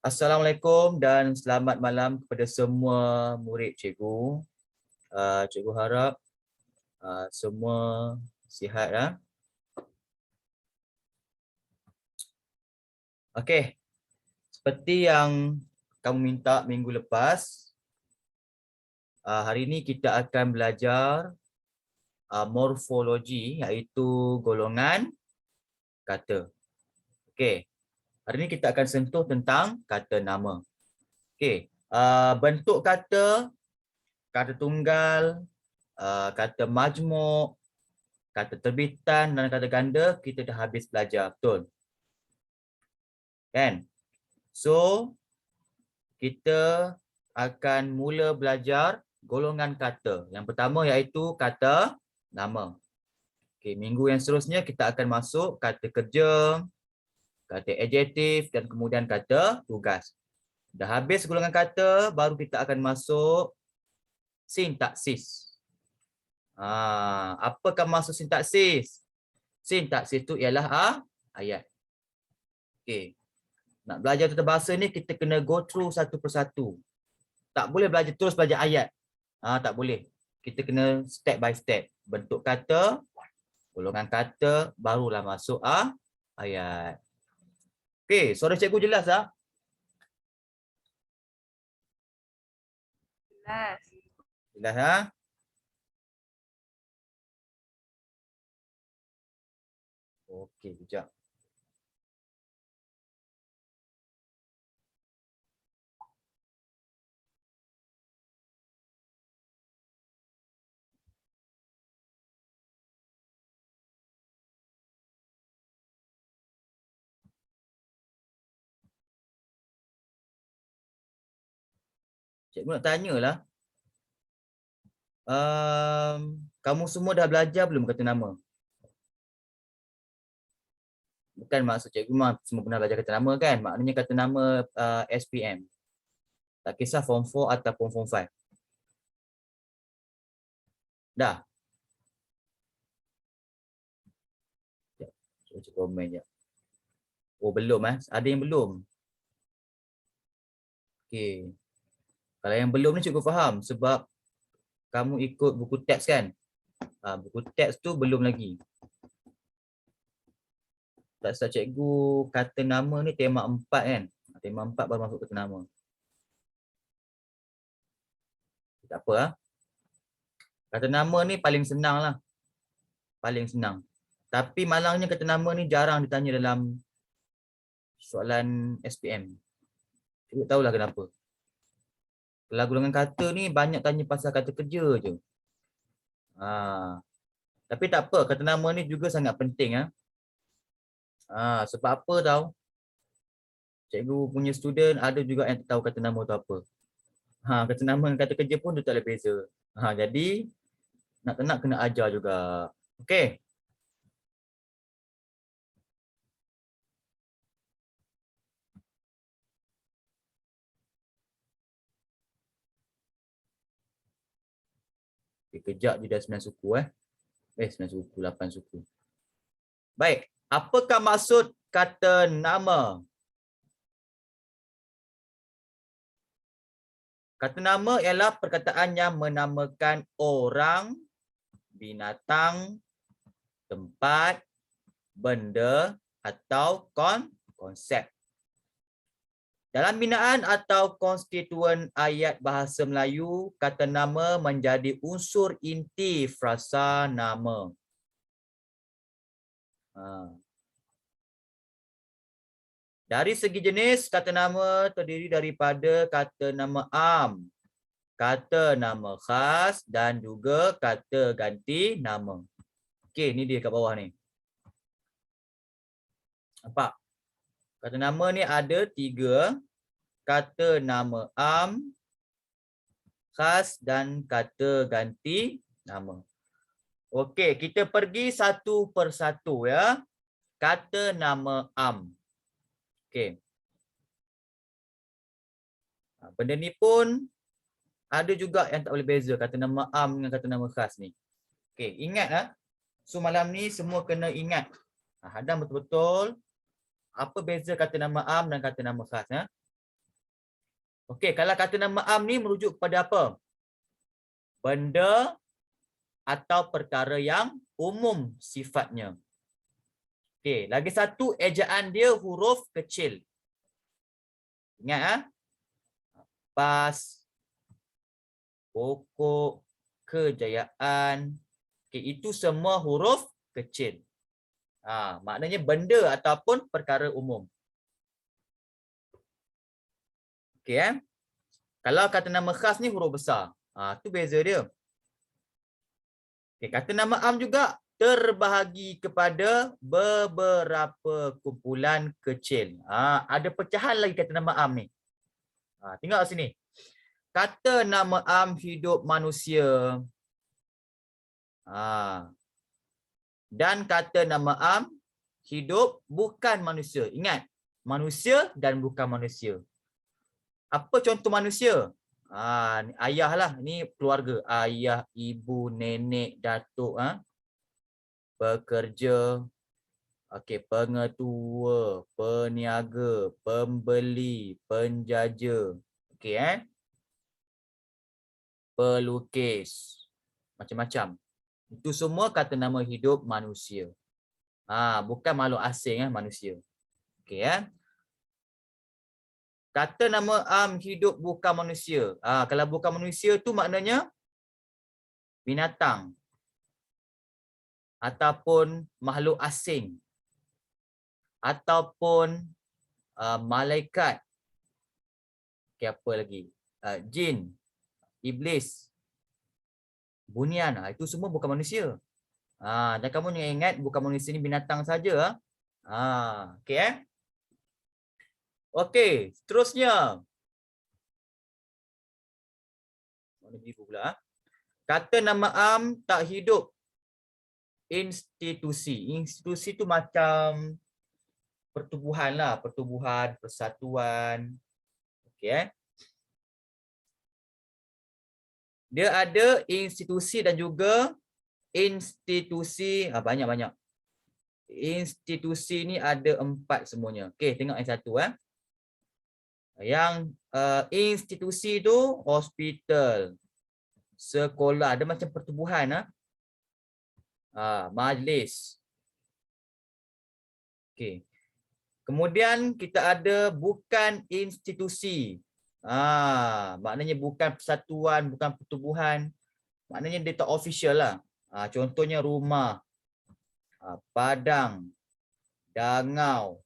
Assalamualaikum dan selamat malam kepada semua murid cikgu. Cikgu harap semua sihat ya. Okey. Seperti yang kamu minta minggu lepas, hari ini kita akan belajar morfologi iaitu golongan kata. Okey. Hari ini kita akan sentuh tentang kata nama. Okey. Bentuk kata, kata tunggal, kata majmuk, kata terbitan dan kata ganda kita dah habis belajar, betul? Kan? So, kita akan mula belajar golongan kata. Yang pertama iaitu kata nama. Okey, minggu yang seterusnya kita akan masuk kata kerja, kata adjektif dan kemudian kata tugas. Dah habis golongan kata, baru kita akan masuk sintaksis. Apakah maksud sintaksis? Sintaksis itu ialah ayat. Okey. Nak belajar tata bahasa ni kita kena go through satu persatu. Tak boleh belajar terus belajar ayat. Tak boleh. Kita kena step by step. Bentuk kata, golongan kata, barulah masuk ayat. Okey, suara cikgu jelas tak? Jelas. Jelas ha? Okey, kejap. Cikgu nak tanyalah. Kamu semua dah belajar belum kata nama? Bukan maksud cikgu semua pernah belajar kata nama kan? Maknanya kata nama SPM. Tak kisah form 4 ataupun form 5. Dah? Cuba cek komen je. Oh belum ada yang belum. Okey. Kalau yang belum ni cikgu faham sebab kamu ikut buku teks kan? Buku teks tu belum lagi. Tak salah cikgu kata nama ni tema 4 kan? Tema 4 baru masuk kata nama. Tak apa Kata nama ni paling senang lah. Paling senang. Tapi malangnya kata nama ni jarang ditanya dalam soalan SPM. Cikgu tahulah kenapa. Kalau golongan kata ni banyak tanya pasal kata kerja je. Tapi tak apa, kata nama ni juga sangat penting. Sebab apa tahu? Cikgu punya student ada juga yang tahu kata nama tu apa. Kata nama dan kata kerja pun dia tak ada beza. Jadi nak tak nak kena ajar juga. Okey. Kejap je dah 9 suku 9 suku, 8 suku. Baik, apakah maksud kata nama? Kata nama ialah perkataan yang menamakan orang, binatang, tempat, benda atau konsep. Dalam binaan atau konstituen ayat bahasa Melayu, kata nama menjadi unsur inti frasa nama. Dari segi jenis, kata nama terdiri daripada kata nama am, kata nama khas dan juga kata ganti nama. Okey, ni dia kat bawah ni. Nampak? Kata nama ni ada 3. Kata nama am, khas dan kata ganti nama. Okey, kita pergi satu persatu ya. Kata nama am. Okey. Benda ni pun ada juga yang tak boleh beza kata nama am dengan kata nama khas ni. Okey, ingat So malam ni semua kena ingat. Hadam betul-betul apa beza kata nama am dan kata nama khas Okey, kalau kata nama am ni merujuk kepada apa? Benda atau perkara yang umum sifatnya. Okey, lagi satu ejaan dia huruf kecil. Ingat ah? Pas, pokok, kejayaan. Okey, itu semua huruf kecil. Maknanya benda ataupun perkara umum. Okey Kalau kata nama khas ni huruf besar. Tu beza dia. Okey, kata nama am juga terbahagi kepada beberapa kumpulan kecil. Ada pecahan lagi kata nama am ni. Tengok sini. Kata nama am hidup manusia. Dan kata nama am hidup bukan manusia. Ingat, manusia dan bukan manusia. Apa contoh manusia? Ayah lah, ni keluarga. Ayah, ibu, nenek, datuk, pekerja, pengetua, peniaga, pembeli, penjaja, pelukis, macam-macam. Itu semua kata nama hidup manusia. Bukan makhluk asing manusia. Kata nama am hidup bukan manusia. Kalau bukan manusia tu maknanya binatang ataupun makhluk asing ataupun malaikat. Apa lagi? Jin, iblis, bunian. Itu semua bukan manusia. Dan kamu jangan ingat bukan manusia ni binatang saja. Okey, seterusnya. Mana biru pula? Kata nama am tak hidup institusi. Institusi tu macam pertubuhan lah, pertubuhan, persatuan. Dia ada institusi dan juga institusi, banyak-banyak. Institusi ni ada 4 semuanya. Tengok yang satu. Yang institusi tu hospital, sekolah, ada macam pertubuhan. Majlis. Kemudian kita ada bukan institusi. Maknanya bukan persatuan, bukan pertubuhan. Maknanya dia tak official lah. Contohnya rumah, padang, dangau,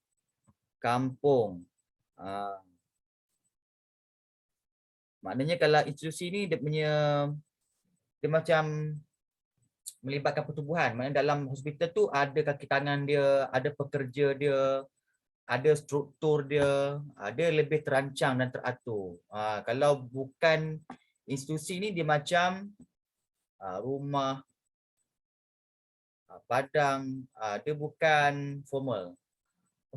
kampung. Maknanya kalau institusi ni dia macam melibatkan pertubuhan. Maknanya dalam hospital tu ada kaki tangan dia, ada pekerja dia, ada struktur dia, ada lebih terancang dan teratur. Kalau bukan institusi ni dia macam rumah, padang, dia bukan formal.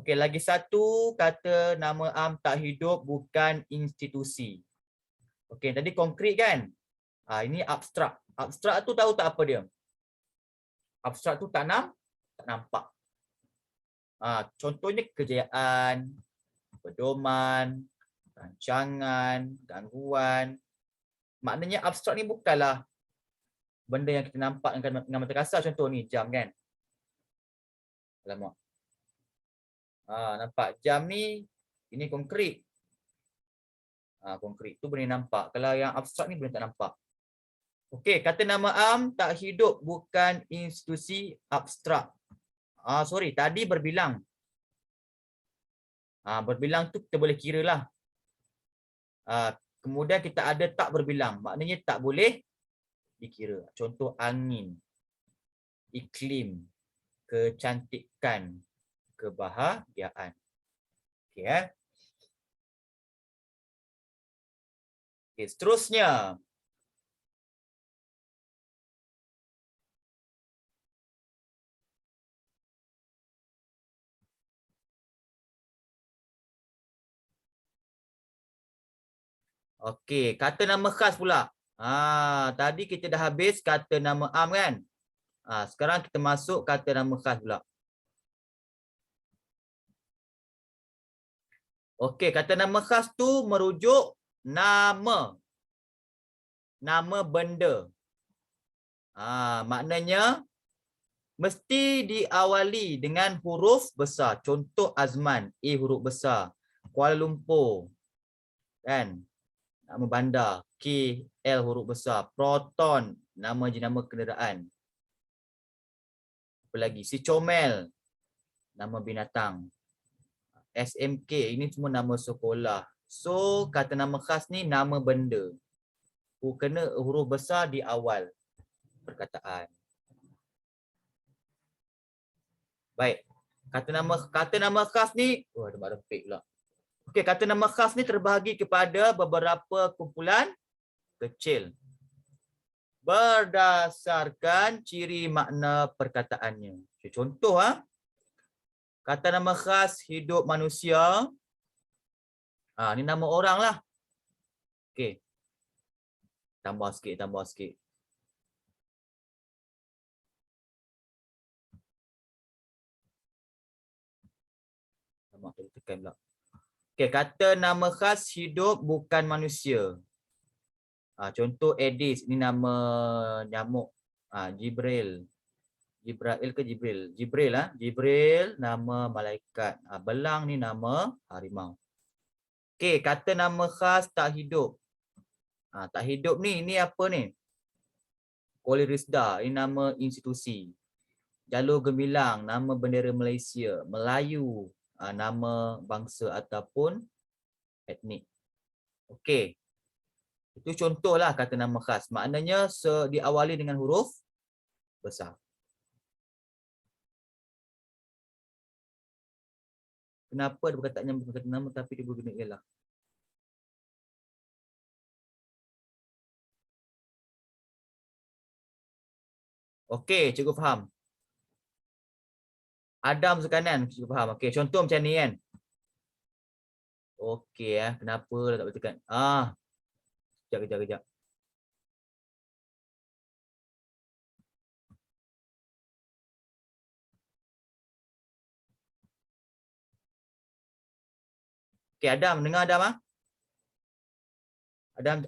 Lagi satu kata nama am tak hidup bukan institusi. Tadi konkret kan? Ini abstrak. Abstrak tu tahu tak apa dia? Abstrak tu tak nampak. Contohnya kejayaan, pedoman, rancangan, gangguan. Maknanya abstrak ni bukanlah benda yang kita nampak dengan mata kasar. Contoh ni jam kan. Alamak. Nampak jam ni, ini konkret. Konkret tu boleh nampak. Kalau yang abstrak ni boleh tak nampak. Kata nama am tak hidup bukan institusi abstrak. Sorry, tadi berbilang. Berbilang tu kita boleh kira lah. Kemudian kita ada tak berbilang. Maknanya tak boleh dikira. Contoh angin, iklim, kecantikan, kebahagiaan. Seterusnya. Kata nama khas pula. Tadi kita dah habis kata nama am kan? Sekarang kita masuk kata nama khas pula. Kata nama khas tu merujuk nama. Nama benda. Maknanya mesti diawali dengan huruf besar. Contoh Azman, A huruf besar. Kuala Lumpur, kan? Nama bandar, K, L huruf besar. Proton, nama jenama kenderaan. Apa lagi? Si Comel, nama binatang. SMK, ini semua nama sekolah. So, kata nama khas ni nama benda. Kena huruf besar di awal perkataan. Baik. Kata nama khas ni, ada mak rempik pula. Okey, kata nama khas ni terbahagi kepada beberapa kumpulan kecil berdasarkan ciri makna perkataannya. Okay, contoh kata nama khas hidup manusia. Ni nama orang lah. Okey. Tambah sikit. Tekan pula. Okey, kata nama khas hidup bukan manusia. Contoh Aedes, ini nama nyamuk. Jibril. Jibril ke Jibril? Jibril nama malaikat. Belang ni nama harimau. Okey, kata nama khas tak hidup. Tak hidup ni apa ni? Kolirisda, ini nama institusi. Jalur Gemilang, nama bendera Malaysia. Melayu, nama bangsa ataupun etnik. Okey. Itu contohlah kata nama khas. Maknanya diawali dengan huruf besar. Kenapa ada perkataan yang bukan kata nama tapi dia berguna ialah? Okey, cikgu faham. Adam sekanan, cikgu faham. Okey, contoh macam ni kan. Okey kenapa tak boleh tekan? Kejap. Okey, Adam, dengar Adam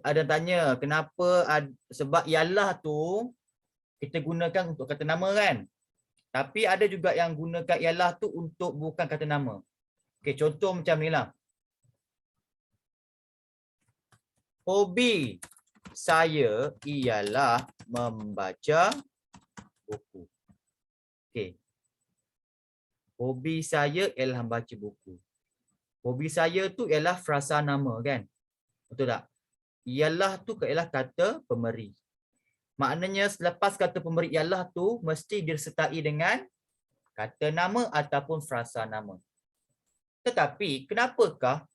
Adam tanya kenapa sebab ialah tu kita gunakan untuk kata nama kan? Tapi ada juga yang gunakan ialah tu untuk bukan kata nama. Okey, contoh macam ni lah. Hobi saya ialah membaca buku. Okey. Hobi saya ialah membaca buku. Hobi saya tu ialah frasa nama kan? Betul tak? Ialah tu ialah kata pemberi. Maknanya selepas kata pemberi ialah tu mesti disertai dengan kata nama ataupun frasa nama. Tetapi kenapakah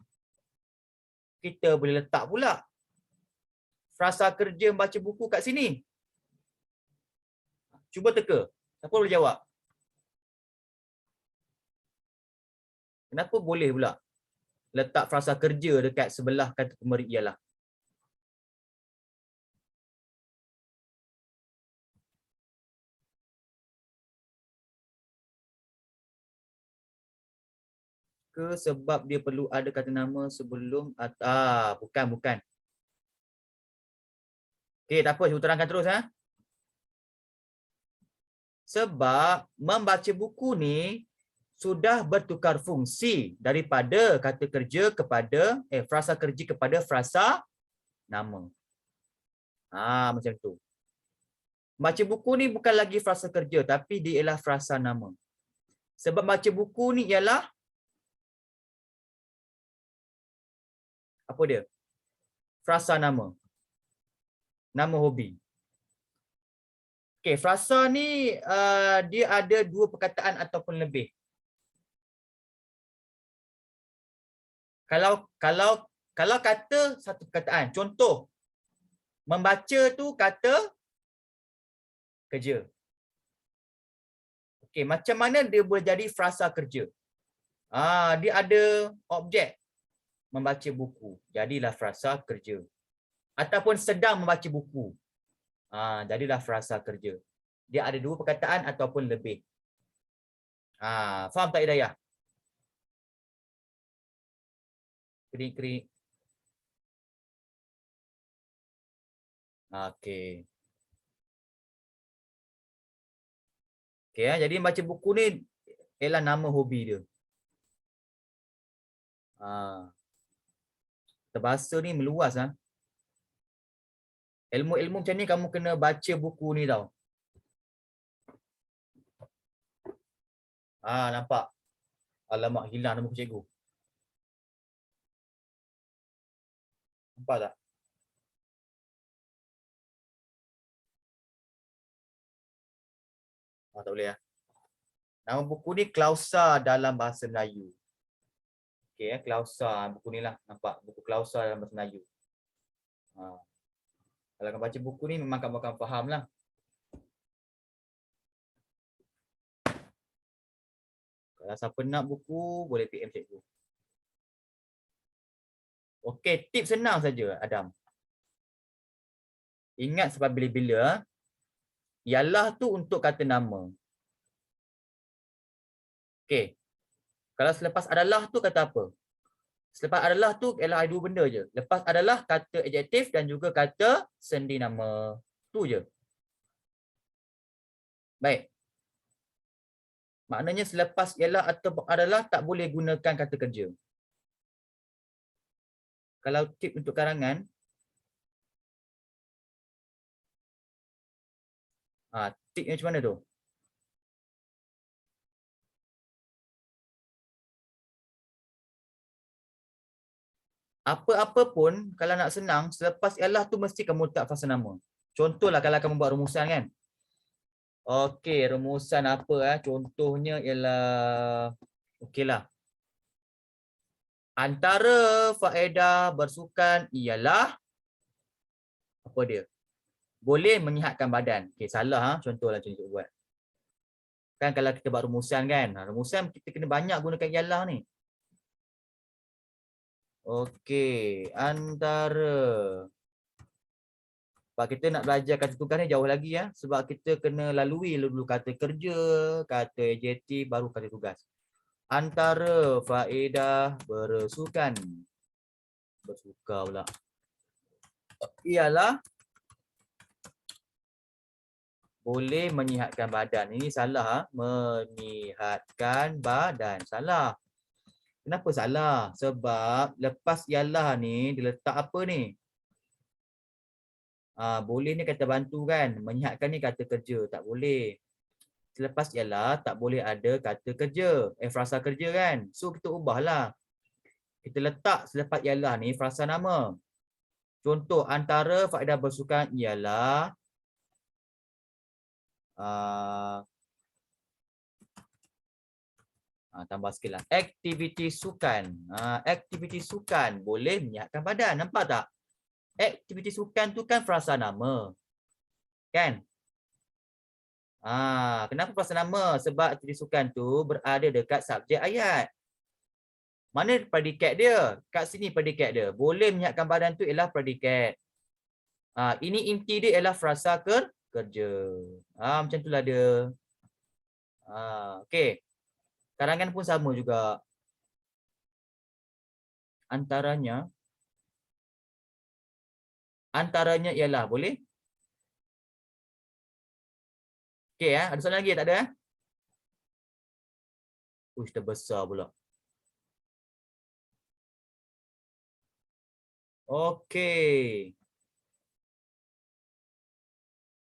kita boleh letak pula frasa kerja membaca buku kat sini? Cuba teka. Siapa boleh jawab? Kenapa boleh pula letak frasa kerja dekat sebelah kata pemberi ialah? Ke sebab dia perlu ada kata nama sebelum bukan. Okey, tak apa, cuba terangkan terus Sebab membaca buku ni sudah bertukar fungsi daripada kata kerja kepada frasa kerja kepada frasa nama. Macam tu. Baca buku ni bukan lagi frasa kerja tapi dia ialah frasa nama. Sebab baca buku ni ialah apa dia? Frasa nama. Nama hobi. Okey, frasa ni dia ada dua perkataan ataupun lebih. Kalau kata satu perkataan, contoh membaca tu kata kerja. Okey, macam mana dia boleh jadi frasa kerja? Dia ada objek membaca buku. Jadilah frasa kerja. Ataupun sedang membaca buku. Jadilah frasa kerja. Dia ada dua perkataan ataupun lebih. Faham tak Hidayah? Kering-kering. Okey. Okey jadi baca buku ni ialah nama hobi dia. Bahasa ni meluas ah. Ilmu-ilmu macam ni kamu kena baca buku ni tau. Nampak. Alamak, hilang nama buku cikgu. Nampak tak? Tak boleh ya. Nama buku ni Klausa dalam Bahasa Melayu. Okey Klausa buku ni lah. Nampak buku Klausa dalam Bahasa Melayu. Kalau kamu baca buku ni memang kamu akan faham lah. Kalau siapa nak buku boleh PM cikgu. Okey, tips senang saja Adam. Ingat sebab bila-bila ialah tu untuk kata nama. Okey. Kalau selepas adalah tu kata apa? Selepas adalah tu ialah ada dua benda je. Lepas adalah kata adjektif dan juga kata sendi nama. Tu je. Baik. Maknanya selepas ialah atau adalah tak boleh gunakan kata kerja. Kalau tip untuk karangan, tipnya macam mana tu? Apa-apa pun kalau nak senang, selepas ialah tu mesti kamu letak fasa nama. Contohlah kalau kamu buat rumusan kan. Okey, rumusan apa contohnya ialah okeylah. Antara faedah bersukan ialah apa dia? Boleh menyihatkan badan. Okey, salah contohlah contoh buat. Kan kalau kita buat rumusan kan, rumusan kita kena banyak gunakan ialah ni. Okey, antara. Sebab kita nak belajar kata tugas ni jauh lagi ya. Sebab kita kena lalui dulu kata kerja, kata adjektif, baru kata tugas. Antara faedah bersukan. Bersuka pula. Ialah boleh menyihatkan badan. Ini salah. Menyihatkan badan. Salah. Kenapa salah? Sebab lepas ialah ni, dia letak apa ni? Boleh ni kata bantu kan. Menyihatkan ni kata kerja. Tak boleh. Selepas ialah tak boleh ada kata kerja. Frasa kerja kan. So kita ubahlah. Kita letak selepas ialah ni frasa nama. Contoh antara faedah bersukan ialah tambah sikit lah. Aktiviti sukan. Aktiviti sukan boleh menyihatkan badan. Nampak tak? Aktiviti sukan tu kan frasa nama. Kan? Kenapa frasa nama? Sebab aktiviti sukan tu berada dekat subjek ayat. Mana predikat dia? Kat sini predikat dia. Boleh menyihatkan badan tu ialah predikat. Ini inti dia ialah frasa kerja. Macam itulah dia. Okey. Karangan pun sama juga. Antaranya ialah boleh? Okey ada soalan lagi tak ada terbesar pula. Okey.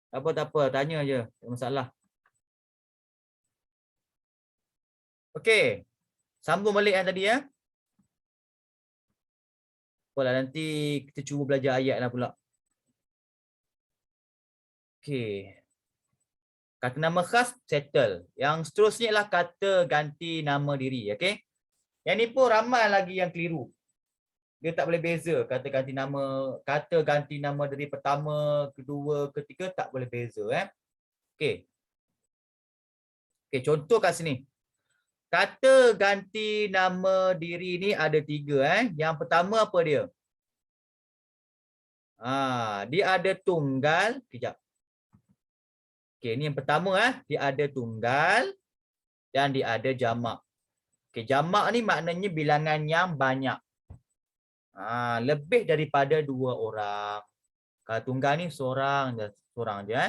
Tak apa, tanya je. Tak masalah. Okey. Sambung balik tadi ya. Apalah nanti kita cuba belajar ayat lah pula. Okey. Kata nama khas settle. Yang seterusnya ialah kata ganti nama diri, okey? Yang ni pun ramai lagi yang keliru. Dia tak boleh beza kata ganti nama diri pertama, kedua, ketiga tak boleh beza Okey. Okey, contoh kat sini. Kata ganti nama diri ni ada 3 Yang pertama apa dia? Dia ada tunggal, kejap. Okey, ni yang pertama dia ada tunggal dan dia ada jamak. Okey, jamak ni maknanya bilangan yang banyak. Lebih daripada 2 orang. Kalau tunggal ni seorang je.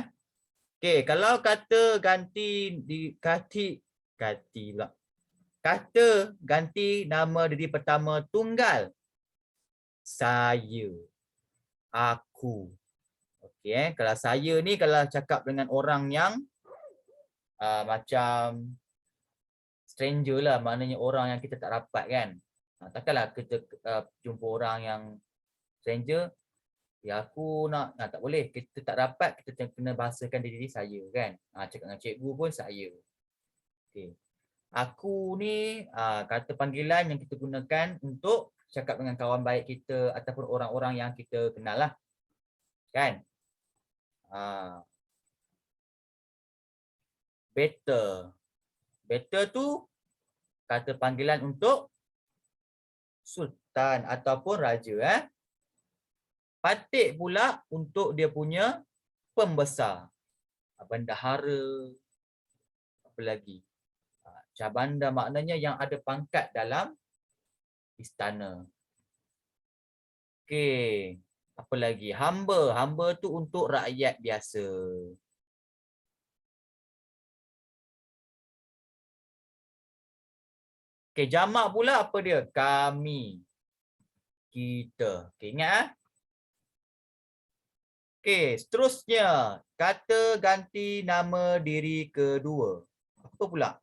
Okey, kalau kata ganti pula. Kata ganti nama diri pertama tunggal. Saya, aku. Okey, kalau saya ni kalau cakap dengan orang yang macam stranger lah, maknanya orang yang kita tak rapat kan. Takkanlah kita jumpa orang yang stranger, ya aku nak tak boleh, kita tak rapat, kita kena bahasakan diri saya kan. Cakap dengan cikgu pun saya. Okey. Aku ni kata panggilan yang kita gunakan untuk cakap dengan kawan baik kita ataupun orang-orang yang kita kenal lah. Kan? Better. Better tu kata panggilan untuk sultan ataupun raja. Patih pula untuk dia punya pembesar. Bendahara. Apa lagi? Cabanda maknanya yang ada pangkat dalam istana. Okey. Apa lagi? Hamba. Hamba tu untuk rakyat biasa. Okey, jamak pula apa dia? Kami. Kita. Okey, ingat Okey, seterusnya. Kata ganti nama diri kedua. Apa pula?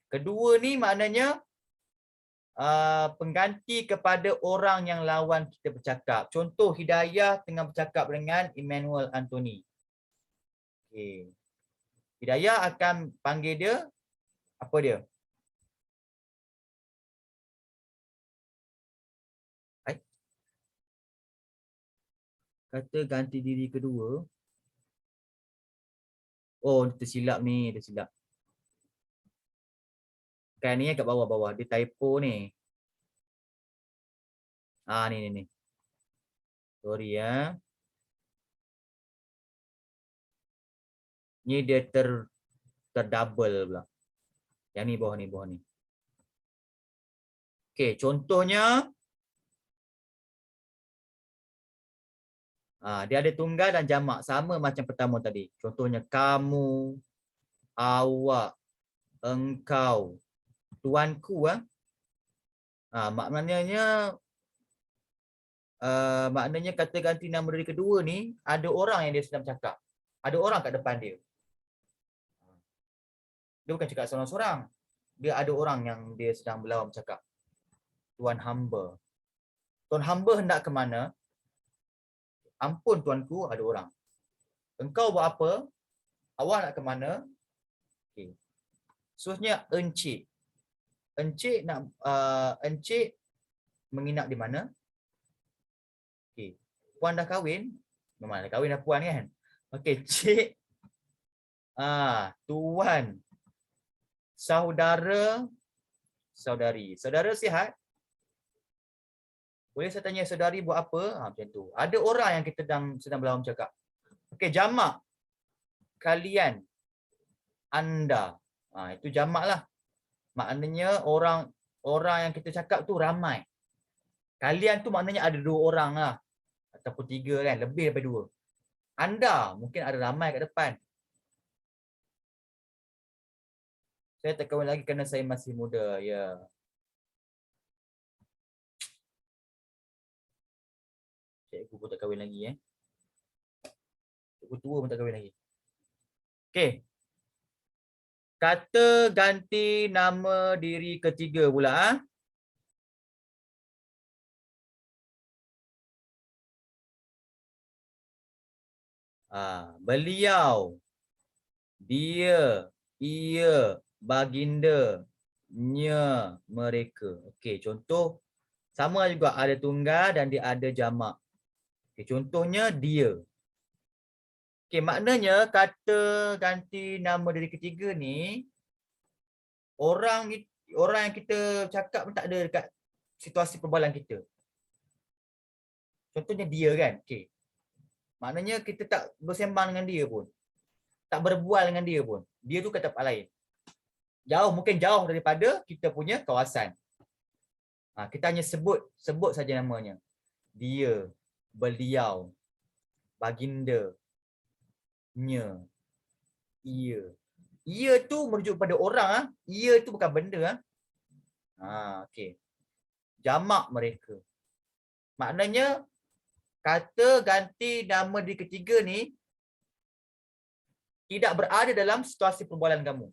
Kedua ni maknanya pengganti kepada orang yang lawan kita bercakap. Contoh Hidayah tengah bercakap dengan Emmanuel Anthony. Okay. Hidayah akan panggil dia, apa dia? Kata ganti diri kedua. Oh, tersilap ni, tersilap. Kan ni kat bawah-bawah, dia typo ni. Ni. Sorry ya. Ni dia terdouble pula. Yang ni bawah ni. Okey, contohnya dia ada tunggal dan jamak sama macam pertama tadi. Contohnya kamu, awak, engkau, tuanku. Maknanya kata ganti nama diri kedua ni ada orang yang dia sedang bercakap. Ada orang kat depan dia. Dia bukan cakap seorang-seorang. Dia ada orang yang dia sedang berlawan bercakap. Tuan hamba. Tuan hamba hendak ke mana? Ampun tuanku, ada orang. Engkau buat apa? Awak nak ke mana? Okey. Seterusnya encik. Encik menginap di mana? Okey. Puan dah kahwin? Memang dah kahwin dah puan kan? Okey, cik. Tuan. Saudara. Saudari. Saudara sihat? Boleh saya tanya saudari buat apa? Macam tu. Ada orang yang kita sedang berlawan bercakap. Okey, jamak. Kalian. Anda. Itu jamak lah. Maknanya orang yang kita cakap tu ramai. Kalian tu maknanya ada 2 orang lah. Ataupun 3 kan. Lebih daripada 2. Anda mungkin ada ramai kat depan. Saya tak kahwin lagi kerana saya masih muda. Ya. Cikgu pun tak kahwin lagi. Cikgu tua pun tak kahwin lagi. Okey. Kata ganti nama diri ketiga pula. Beliau, dia, ia, baginda, nya, mereka. Okey, contoh sama juga ada tunggal dan dia ada jamak. Okey, contohnya dia. Okey, maknanya kata ganti nama diri ketiga ni orang yang kita cakap pun tak ada dekat situasi perbualan kita. Contohnya dia kan. Okey. Maknanya kita tak bersembang dengan dia pun. Tak berbual dengan dia pun. Dia tu kat tempat lain. Jauh, mungkin jauh daripada kita punya kawasan. Kita hanya sebut saja namanya. Dia, beliau. baginda, nya, ia. Ia tu merujuk pada orang ah. Ia tu bukan benda ah. Okey. Jamak mereka. Maknanya kata ganti nama di ketiga ni tidak berada dalam situasi perbualan kamu.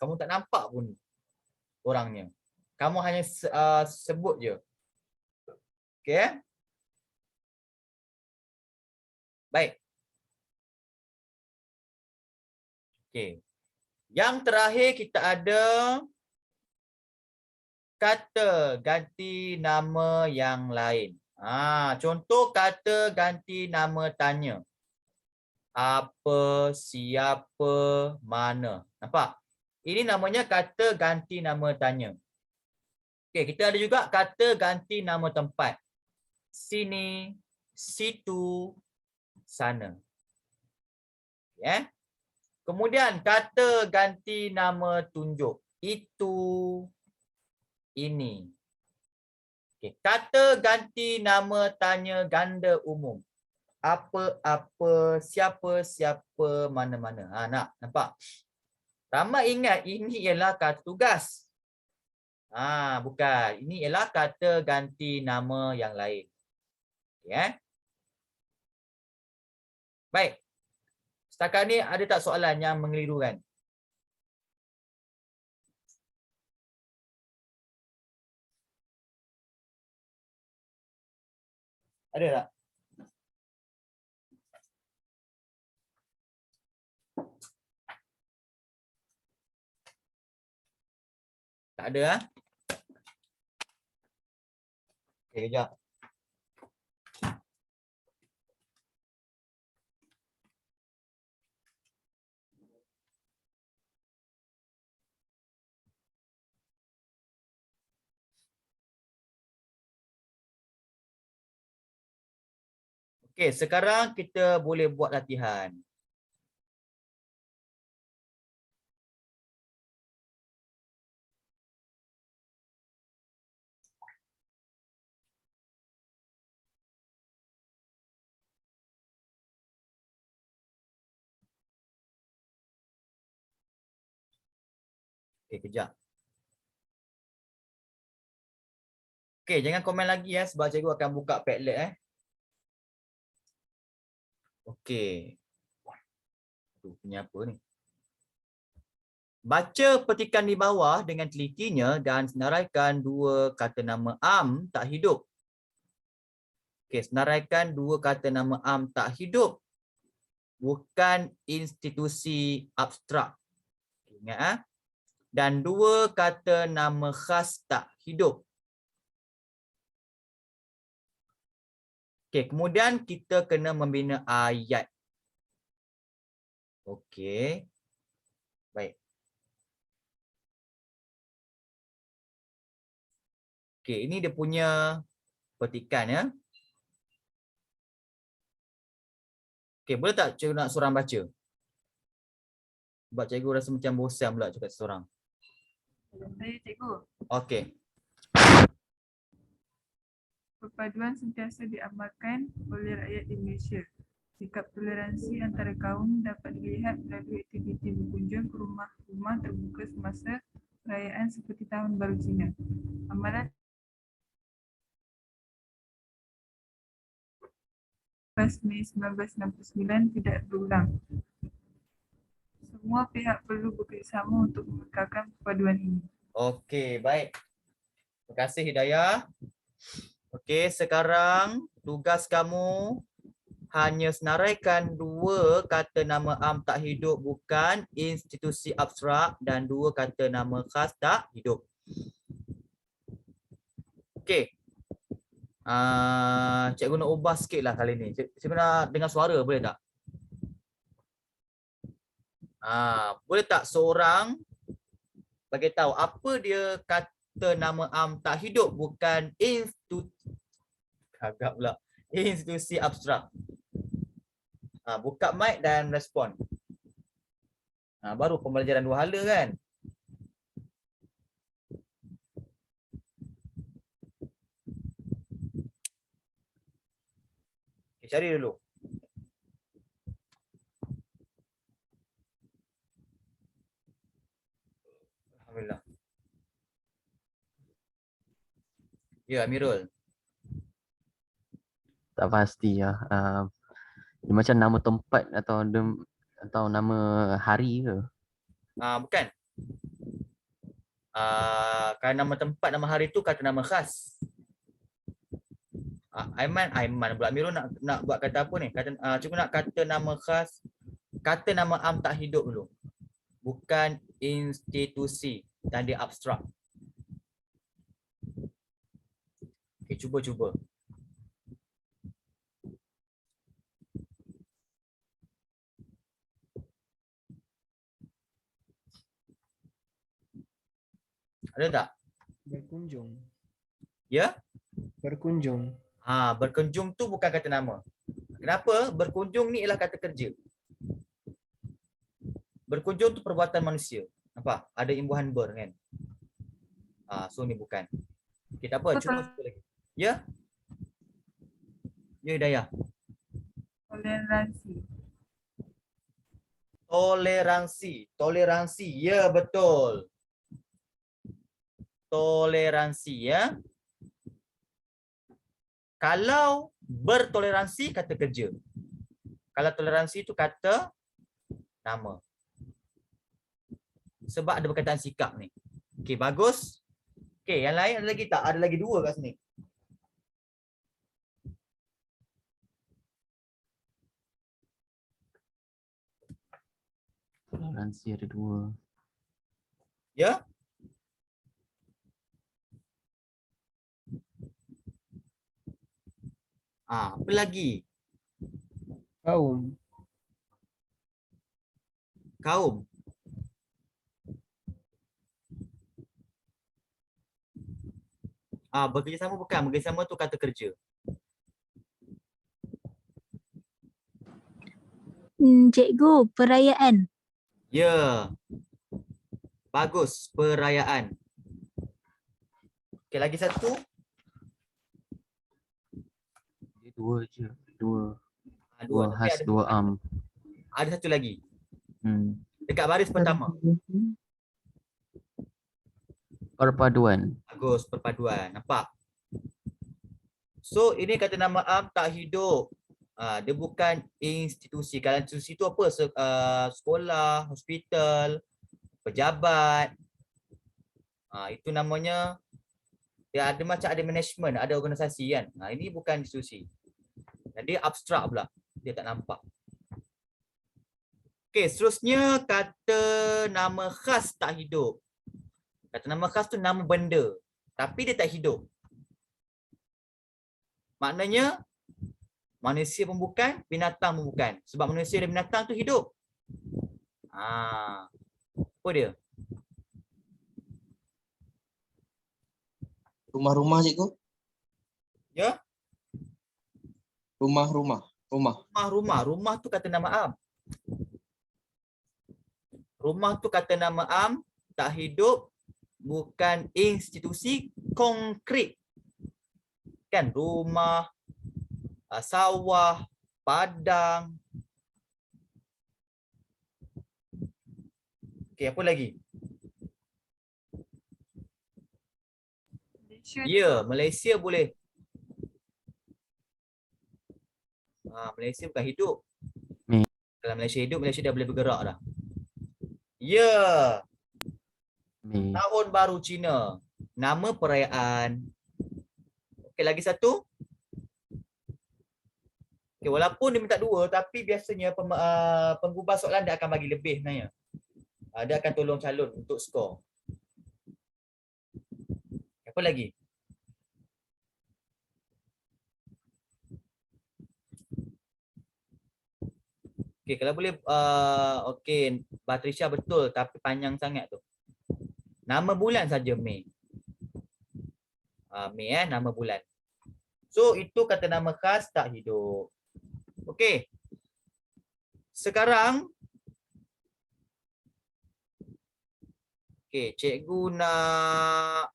Kamu tak nampak pun orangnya. Kamu hanya sebut je. Okey. Baik. Okey. Yang terakhir kita ada kata ganti nama yang lain. Contoh kata ganti nama tanya. Apa, siapa, mana. Nampak? Ini namanya kata ganti nama tanya. Okey, kita ada juga kata ganti nama tempat. Sini, situ, sana. Ya. Kemudian kata ganti nama tunjuk. Itu, ini. Okay. Kata ganti nama tanya ganda umum. Apa-apa, siapa-siapa, mana-mana. Nampak? Ramai ingat ini ialah kata tugas. Bukan. Ini ialah kata ganti nama yang lain. Ya. Baik. Setakat ni ada tak soalan yang mengelirukan? Ada tak? Tak ada ah? Okey, kejap. Okey, sekarang kita boleh buat latihan. Okey, kejap. Okey, jangan komen lagi ya sebab cikgu akan buka Padlet . Okey. Punya apa ni? Baca petikan di bawah dengan telitinya dan senaraikan dua kata nama am tak hidup. Okey, senaraikan dua kata nama am tak hidup. Bukan institusi abstrak. Ingat Dan dua kata nama khas tak hidup. Okey, kemudian kita kena membina ayat. Okey. Baik. Okey, ini dia punya petikan ya. Okey, boleh tak cikgu nak seorang baca? Sebab cikgu rasa macam bosan pula cakap seorang. Saya cikgu. Okey. Perpaduan sentiasa diamalkan oleh rakyat di Malaysia. Sikap toleransi antara kaum dapat dilihat melalui aktiviti berkunjung ke rumah-rumah terbuka semasa perayaan seperti Tahun Baru Cina. Amalan 14 Mei 1969 tidak berulang. Semua pihak perlu bekerjasama untuk mengekalkan perpaduan ini. Okey, baik. Terima kasih Hidayah. Okey, sekarang tugas kamu hanya senaraikan dua kata nama am tak hidup bukan institusi abstrak dan dua kata nama khas tak hidup. Okey. Cikgu nak ubah sikit lah kali ni. Cikgu nak dengar suara boleh tak? Boleh tak seorang bagi tahu apa dia kata nama am tak hidup bukan institusi abstrak. Buka mic dan respon. Baru pembelajaran dua hala kan? Okay, cari dulu. Alhamdulillah. Ya, Amirul. Tak pasti lah. Dia macam nama tempat atau nama hari ke? Bukan. Kalau nama tempat, nama hari tu kata nama khas. Aiman pula. Amirul nak buat kata apa ni? Cuba nak kata nama khas. Kata nama am tak hidup dulu. Bukan institusi dan dia abstrak. Okay, cuba. Ada tak? Berkunjung. Ya? Berkunjung. Berkunjung tu bukan kata nama. Kenapa? Berkunjung ni ialah kata kerja. Berkunjung tu perbuatan manusia. Nampak? Ada imbuhan ber kan? So ni bukan. Okay, tak apa. Cuba lagi. Ya? Ya, Hidayah. Toleransi. Ya, betul. Toleransi, ya. Kalau bertoleransi, kata kerja. Kalau toleransi itu kata nama. Sebab ada perkataan sikap ni. Okey, bagus. Okey, yang lain ada lagi tak? Ada lagi 2 kat sini. Toleransi ada 2. Ya? Apa lagi? Kaum. Kaum. Bekerjasama bukan. Bekerjasama tu kata kerja. Cikgu, perayaan. Ya. Bagus, perayaan. Okey, lagi satu. Dia 2 je. 2. Dua. 2 khas, 2 am. Ada satu lagi. Hmm. Dekat baris pertama. Perpaduan. Bagus, perpaduan. Nampak? So, ini kata nama am tak hidup. Dia bukan institusi. Kalau institusi tu apa? Sekolah, hospital, pejabat. Itu namanya, dia ada macam ada management, ada organisasi kan. Ini bukan institusi. Dia abstrak pula. Dia tak nampak. Okey, seterusnya kata nama khas tak hidup. Kata nama khas tu nama benda. Tapi dia tak hidup. Maknanya, manusia pun bukan, binatang pun bukan. Sebab manusia dan binatang tu hidup. Apa dia? Rumah-rumah, cikgu. Ya? Rumah. Rumah tu kata nama am. Rumah tu kata nama am, tak hidup, bukan institusi konkret. Kan rumah, sawah, padang. Okey, apa lagi? Ya, Malaysia boleh. Malaysia bukan hidup. Kalau Malaysia hidup, Malaysia dah boleh bergerak dah. Ya. Tahun Baru Cina. Nama perayaan. Okey, lagi satu. Okey, walaupun dia minta 2, tapi biasanya penggubah soalan dia akan bagi lebih sebenarnya. Dia akan tolong calon untuk skor. Apa lagi? Okey, kalau boleh, okey, Batrisha betul tapi panjang sangat tu. Nama bulan saja Mei. Mei nama bulan. So itu kata nama khas tak hidup. Okey. Sekarang cikgu nak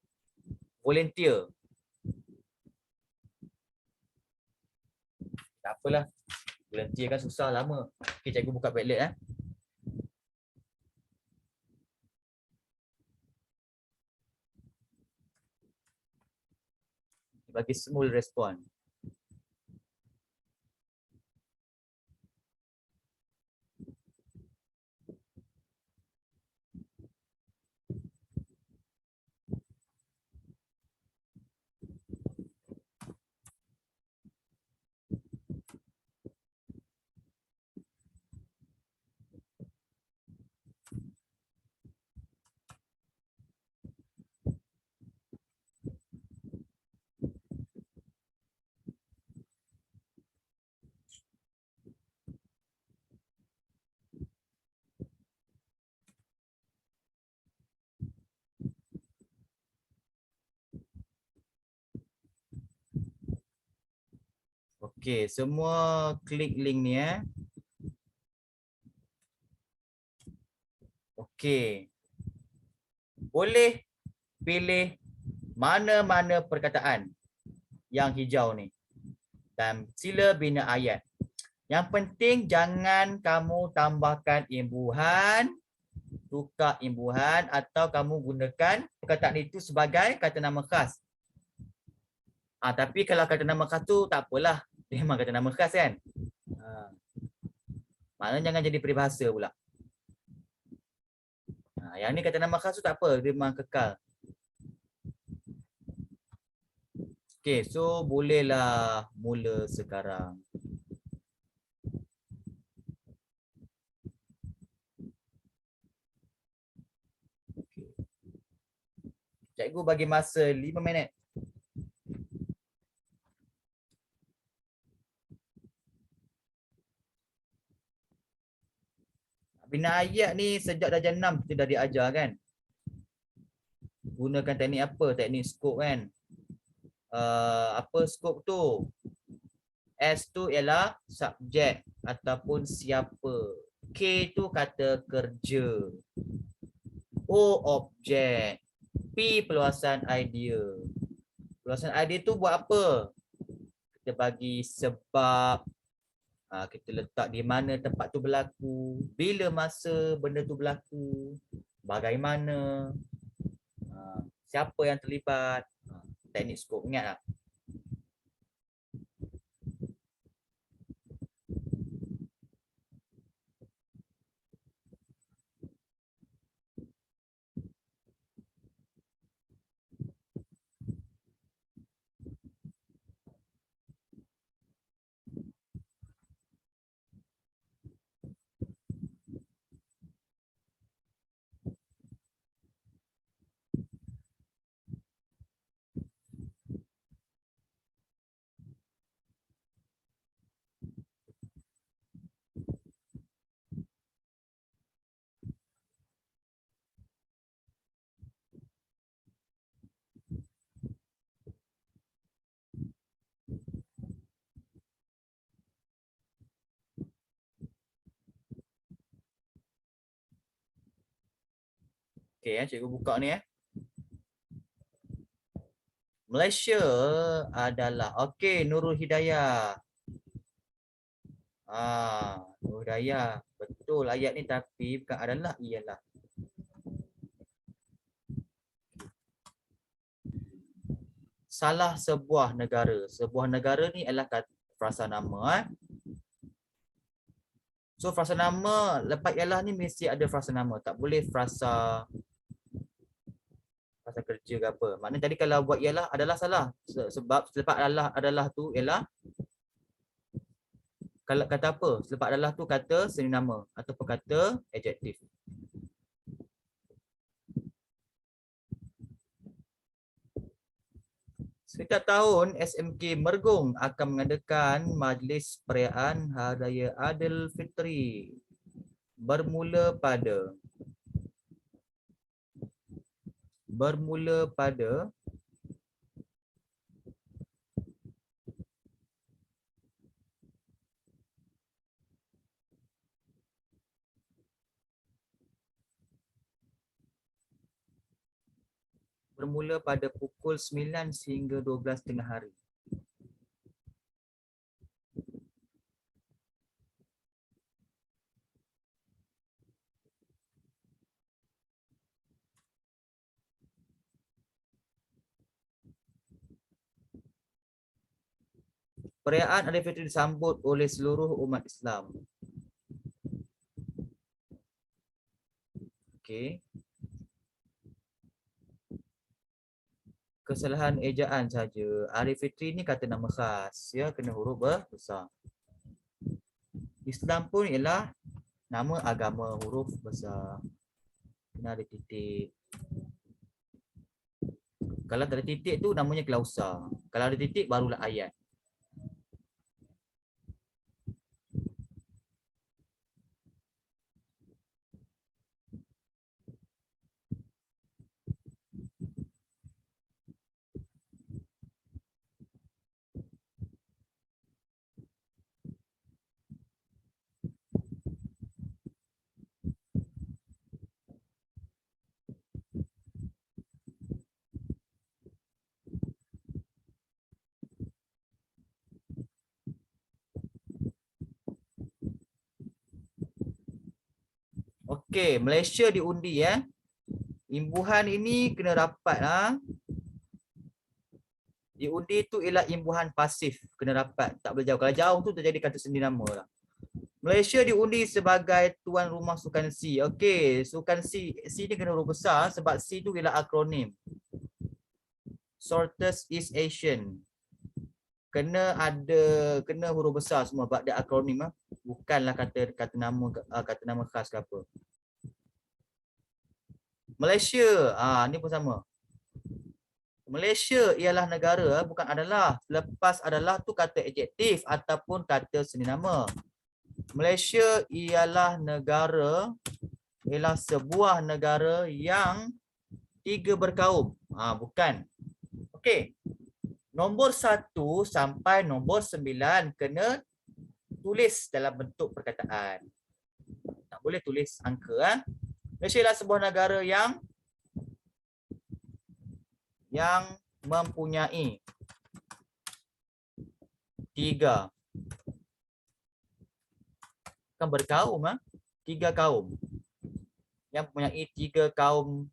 volunteer. Tak apalah. Volunteer kan susah lama. Okey, cikgu buka Padlet. Bagi small respon. Okey, semua klik link ni Okey. Boleh pilih mana-mana perkataan yang hijau ni. Dan sila bina ayat. Yang penting jangan kamu tambahkan imbuhan, tukar imbuhan atau kamu gunakan perkataan itu sebagai kata nama khas. Tapi kalau kata nama khas tu tak apalah. Dia memang kata nama khas kan. Maknanya jangan jadi peribahasa pula. Yang ni kata nama khas tu tak apa, dia memang kekal. Okey, so bolehlah mula sekarang. Okay. Cikgu bagi masa 5 minit. Bina ayat ni sejak darjah 6 kita dah diajar kan. Gunakan teknik apa? Teknik skop kan. Apa skop tu? S tu ialah subjek ataupun siapa. K tu kata kerja. O objek. P perluasan idea. Perluasan idea tu buat apa? Kita bagi sebab. Kita letak di mana tempat tu berlaku. Bila masa benda tu berlaku. Bagaimana. Siapa yang terlibat. Teknik skop, ingat tak? Okey, cikgu buka ni. Malaysia adalah, okey, Nurul Hidayah. Nurul Hidayah. Betul ayat ni tapi bukan adalah, ialah. Salah sebuah negara. Sebuah negara ni adalah frasa nama. So frasa nama lepas ialah ni mesti ada frasa nama. Tak boleh frasa kerja ke apa. Maknanya tadi kalau buat ialah adalah salah. Sebab selepas adalah tu ialah kalau kata apa? Selepas adalah tu kata seni nama ataupun kata adjektif. Setiap tahun SMK Mergung akan mengadakan majlis perayaan Hari Raya Aidilfitri bermula pada pukul 9 sehingga 12 tengah hari. Perayaan Aidilfitri disambut oleh seluruh umat Islam. Okey. Kesalahan ejaan saja. Aidilfitri ni kata nama khas, ya, kena huruf besar. Islam pun ialah nama agama, huruf besar. Kena ada titik. Kalau tak ada titik tu namanya klausa. Kalau ada titik barulah ayat. Okey, Malaysia diundi ya. Imbuhan ini kena rapat ha. Diundi tu ialah imbuhan pasif, kena rapat, tak boleh jauh. Kalau jauh tu terjadi kata sendiri nama lah. Malaysia diundi sebagai tuan rumah Sukan C. Okey, Sukan C, C ni kena huruf besar sebab C tu ialah akronim. Southeast East Asian. Kena huruf besar semua sebab dia akronim ah. Bukanlah kata nama khas ke apa. Malaysia, ni pun sama. Malaysia ialah negara, bukan adalah. Lepas adalah tu kata adjektif ataupun kata seni nama. Malaysia ialah sebuah negara yang 3 berkaum. Bukan. Okey. Nombor 1 sampai nombor 9 kena tulis dalam bentuk perkataan. Tak boleh tulis angka. Malaysia ialah sebuah negara yang mempunyai 3. Kan berkaum 3 kaum. Yang mempunyai 3 kaum.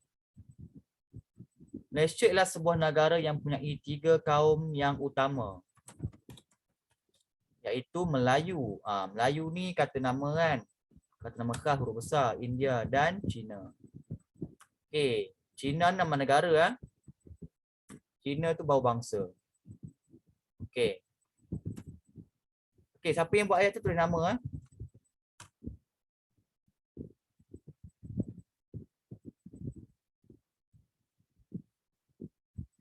Malaysia ialah sebuah negara yang mempunyai 3 kaum yang utama. Iaitu Melayu. Melayu ni kata nama kan. Kata nama khas huruf besar. India dan China. Okey. China nama negara. China tu bau bangsa. Okey. Okey, siapa yang buat ayat tu tulis nama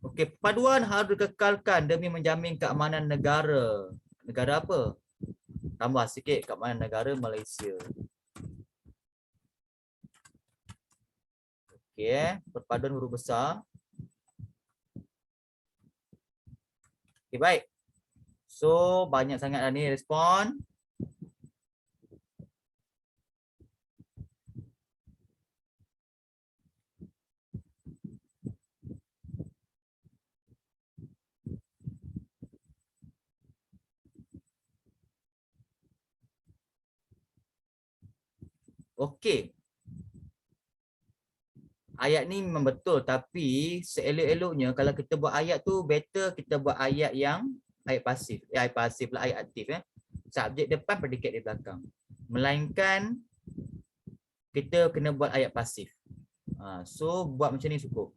Okey, perpaduan harus dikekalkan demi menjamin keamanan negara. Negara apa? Tambah sikit, keamanan negara Malaysia. Okey, perpaduan huruf besar. Okey, baik. So, banyak sangat dah ni respon. Okey. Ayat ni memang betul tapi seelok-eloknya kalau kita buat ayat tu better kita buat ayat yang ayat pasif. Ayat pasif lah, ayat aktif Subjek depan, predikat di belakang. Melainkan kita kena buat ayat pasif. So buat macam ni cukup.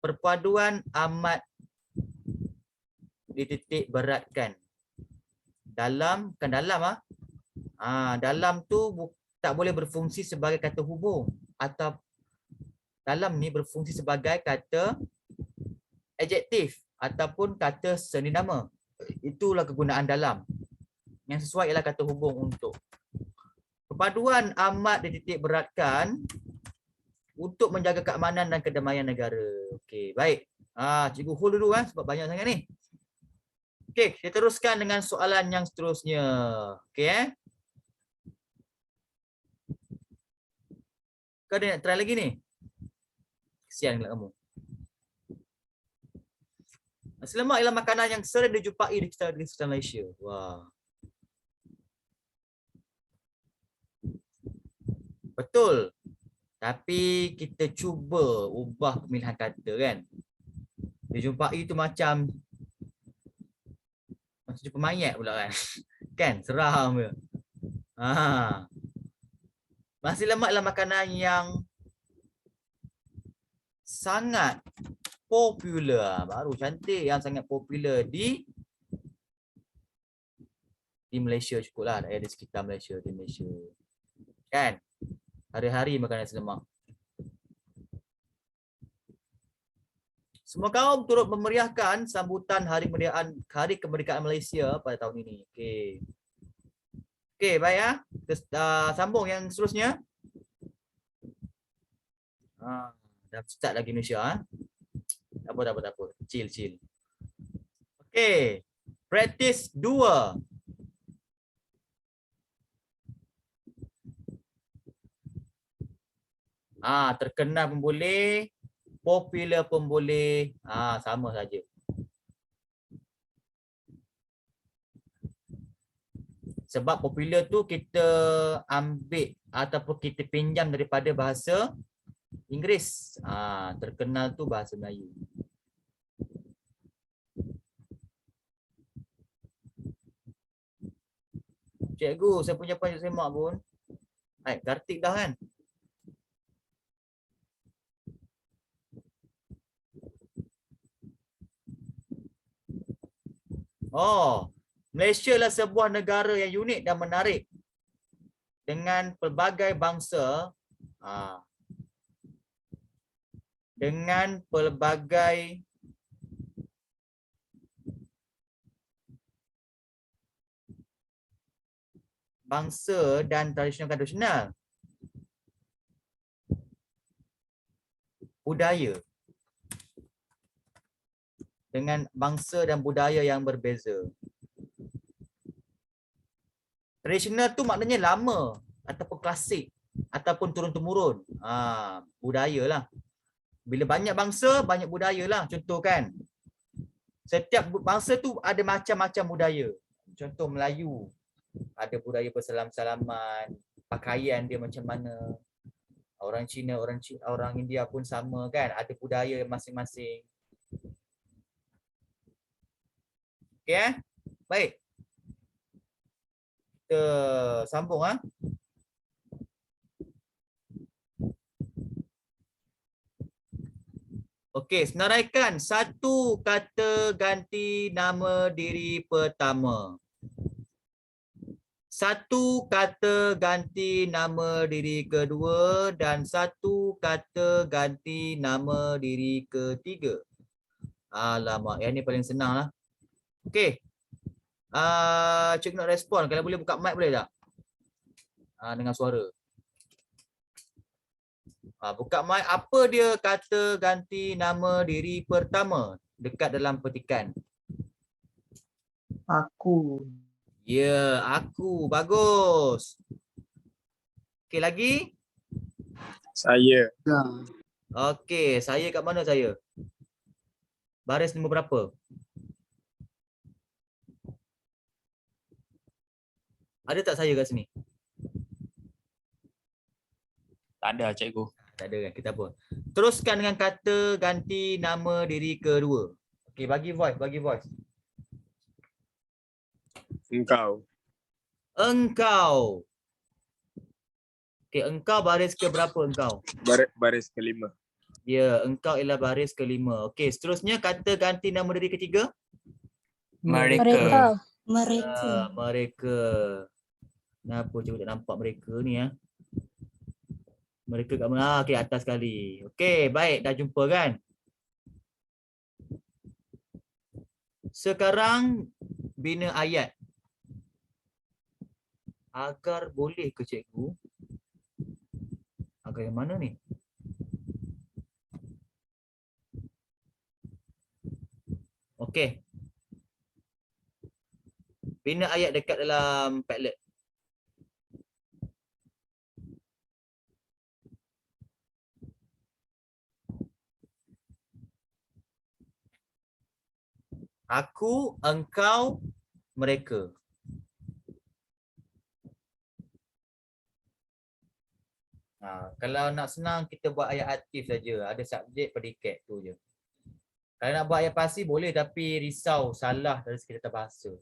Perpaduan amat dititik beratkan. Dalam, kan dalam dalam tu tak boleh berfungsi sebagai kata hubung atau dalam ni berfungsi sebagai kata adjektif ataupun kata seni nama. Itulah kegunaan dalam. Yang sesuai ialah kata hubung untuk. Perpaduan amat dititik beratkan untuk menjaga keamanan dan kedamaian negara. Okey, baik. Cikgu hold dulu sebab banyak sangat ni. Okey, kita teruskan dengan soalan yang seterusnya. Okey Kau ada nak try lagi ni? Kesian pula kamu. Nasi lemak ialah makanan yang sering dijumpai di sekitar Malaysia. Wah. Betul. Tapi kita cuba ubah pemilihan kata kan. Dijumpai tu macam Macam jumpa mayat pula kan. Kan seram ke. Nasi lemak adalah makanan yang sangat popular, baru cantik, yang sangat popular di Malaysia cukup lah, daerah di sekitar Malaysia, di Malaysia. Kan? Hari-hari makan nasi lemak. Semua kaum turut memeriahkan sambutan Hari Kemerdekaan Malaysia pada tahun ini. Okey. Okey, baik ya. Kita sambung yang seterusnya. Dah start lagi Malaysia. Tak apa. Chill. Okey. Practice 2. Terkenal pun boleh, popular pun boleh. Sama saja. Sebab popular tu kita ambil ataupun kita pinjam daripada bahasa Inggeris. Terkenal tu bahasa Melayu. Cikgu, saya punya panjang semak pun. Kartik dah kan? Malaysia adalah sebuah negara yang unik dan menarik dengan pelbagai bangsa, dan tradisional budaya, dengan bangsa dan budaya yang berbeza. Tradisional tu maknanya lama ataupun klasik ataupun turun-temurun. Budaya lah. Bila banyak bangsa, banyak budaya lah. Contoh kan. Setiap bangsa tu ada macam-macam budaya. Contoh Melayu, ada budaya bersalam-salaman, pakaian dia macam mana. Orang Cina, orang India pun sama kan. Ada budaya masing-masing. Okey Baik. Kita sambung Okey, senaraikan satu kata ganti nama diri pertama. Satu kata ganti nama diri kedua dan satu kata ganti nama diri ketiga. Alamak, yang ni paling senang lah. Okey. Cikgu nak respon. Kalau boleh buka mic boleh tak? Dengan suara. Buka mic. Apa dia kata ganti nama diri pertama dekat dalam petikan? Aku. Ya, aku. Bagus. Okey, lagi? Saya. Okey, saya kat mana saya? Baris nombor berapa? Ada tak saya kat sini? Tak ada cikgu. Tak ada kan? Kita apa? Teruskan dengan kata ganti nama diri kedua. Okey, bagi voice. Engkau. Engkau. Okey, engkau baris ke berapa engkau? Baris kelima. Ya, engkau ialah baris kelima. Okey, seterusnya kata ganti nama diri ketiga. Mereka. Mereka. Kenapa cikgu tak nampak mereka ni Mereka kat mana? Okey, atas sekali. Okey, baik, dah jumpa kan? Sekarang bina ayat. Agar boleh ke cikgu? Agar yang mana ni? Okey. Bina ayat dekat dalam Padlet. Aku, engkau, mereka. Kalau nak senang kita buat ayat aktif saja. Ada subjek predikat tu je. Kalau nak buat ayat pasif boleh, tapi risau salah dari segi tata bahasa.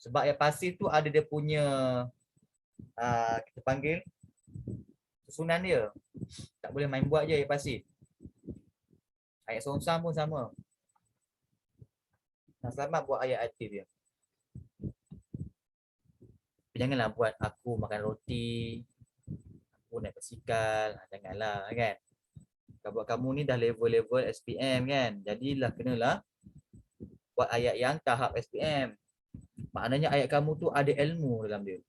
Sebab ayat pasif tu ada dia punya kita panggil susunan dia. Tak boleh main buat je ayat pasif. Ayat songsam pun sama. Nak selamat buat ayat aktif dia. Janganlah buat aku makan roti, aku naik basikal, janganlah kan. Kalau buat kamu ni dah level-level SPM kan. Jadilah kenalah buat ayat yang tahap SPM. Maknanya ayat kamu tu ada ilmu dalam dia.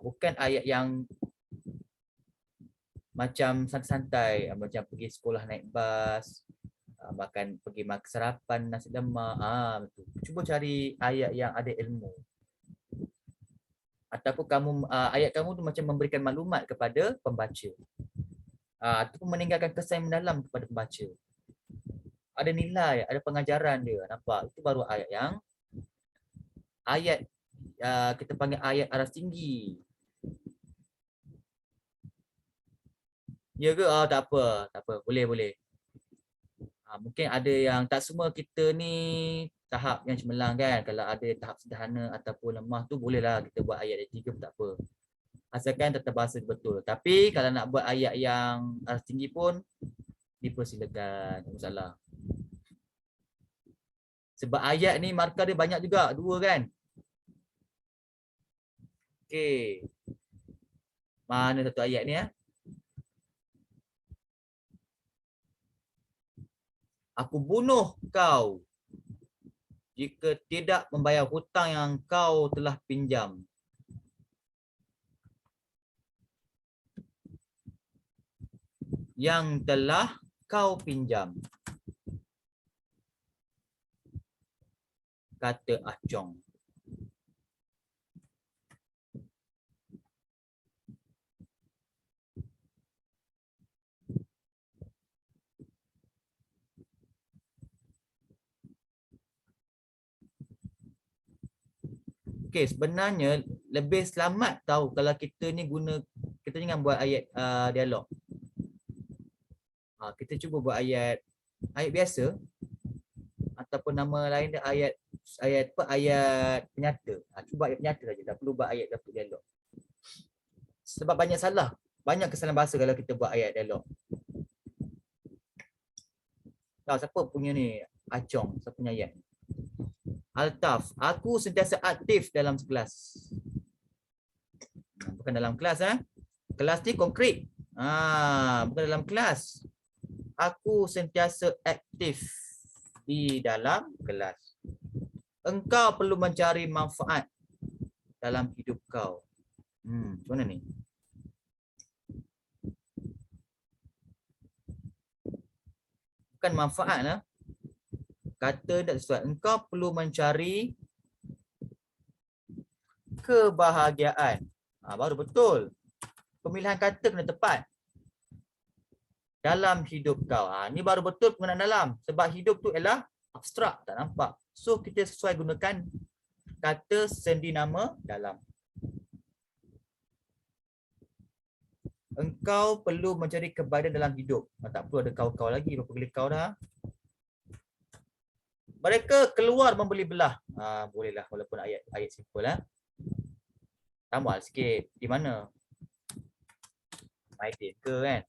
Bukan ayat yang macam santai-santai, macam pergi sekolah naik bas, pergi makan sarapan nasi lemak. Betul. Cuba cari ayat yang ada ilmu. Ataupun ayat kamu tu macam memberikan maklumat kepada pembaca. Ataupun meninggalkan kesan mendalam kepada pembaca. Ada nilai, ada pengajaran dia. Nampak? Itu baru ayat yang kita panggil ayat aras tinggi. Ya ke? Tak apa. Tak apa. Boleh. Mungkin ada yang tak semua kita ni tahap yang cemerlang kan. Kalau ada tahap sederhana ataupun lemah tu bolehlah kita buat ayat 3 pun tak apa. Asalkan tata bahasa betul. Tapi kalau nak buat ayat yang aras tinggi pun dipersilakan. Tak masalah. Sebab ayat ni markah dia banyak juga. 2 kan. Okey. Mana satu ayat ni Aku bunuh kau jika tidak membayar hutang yang kau telah pinjam. Yang telah kau pinjam. Kata Ah Chong. Okey, sebenarnya lebih selamat tahu kalau kita ni kita jangan buat ayat dialog. Kita cuba buat ayat biasa ataupun nama lain dia ayat penyata. Cuba ayat penyata saja, tak perlu buat ayat dapat dialog. Sebab banyak salah, banyak kesalahan bahasa kalau kita buat ayat dialog. Tahu siapa punya ni? Acong, siapa punya ayat? Altaf, aku sentiasa aktif dalam kelas. Bukan dalam kelas Kelas ni konkret. Bukan dalam kelas. Aku sentiasa aktif di dalam kelas. Engkau perlu mencari manfaat dalam hidup kau. Macam mana ni? Bukan manfaat Kata tak sesuai. Engkau perlu mencari kebahagiaan. Baru betul. Pemilihan kata kena tepat. Dalam hidup kau. Ni baru betul penggunaan dalam. Sebab hidup tu ialah abstrak, tak nampak. So kita sesuai gunakan kata sendi nama dalam. Engkau perlu mencari kebahagiaan dalam hidup. Tak perlu ada kau-kau lagi. Berapa kali kau dah? Mereka keluar membeli belah. Bolehlah walaupun ayat simple Tambah sikit. Di mana? Maidin ke kan?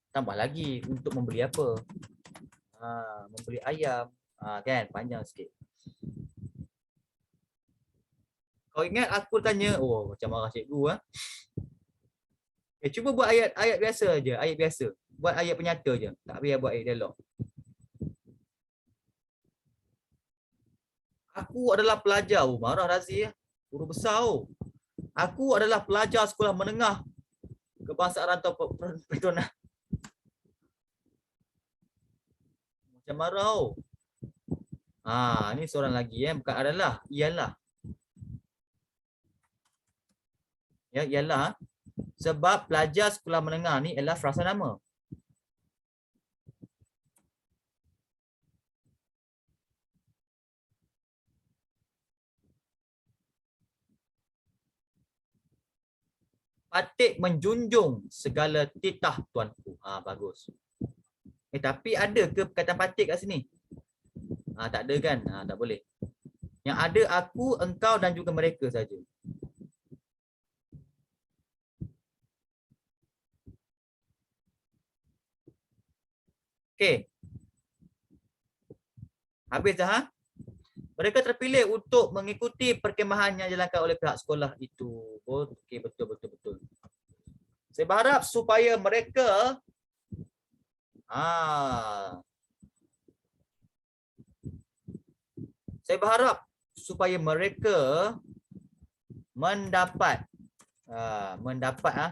Tambah lagi untuk membeli apa? Membeli ayam. Kan? Panjang sikit. Kau ingat aku tanya, macam marah cikgu cuba buat ayat biasa aja, ayat biasa. Buat ayat penyata je. Tak payah buat ayat dialog. Aku adalah pelajar. Marah Razi guru besar. Aku adalah pelajar sekolah menengah kebangsaan rantau Petronas. Macam marah. Ni seorang lagi bukan adalah, ialah. Ya, ialah. Sebab pelajar sekolah menengah ni ialah frasa nama. Patut menjunjung segala titah tuanku. Bagus. Tapi ada ke perkataan patik kat sini? Tak ada kan? Tak boleh. Yang ada aku, engkau dan juga mereka saja. Okey. Habis dah, ha? Mereka terpilih untuk mengikuti perkemahan yang dijalankan oleh pihak sekolah itu. Okey, betul. Saya berharap supaya mereka mendapat mendapat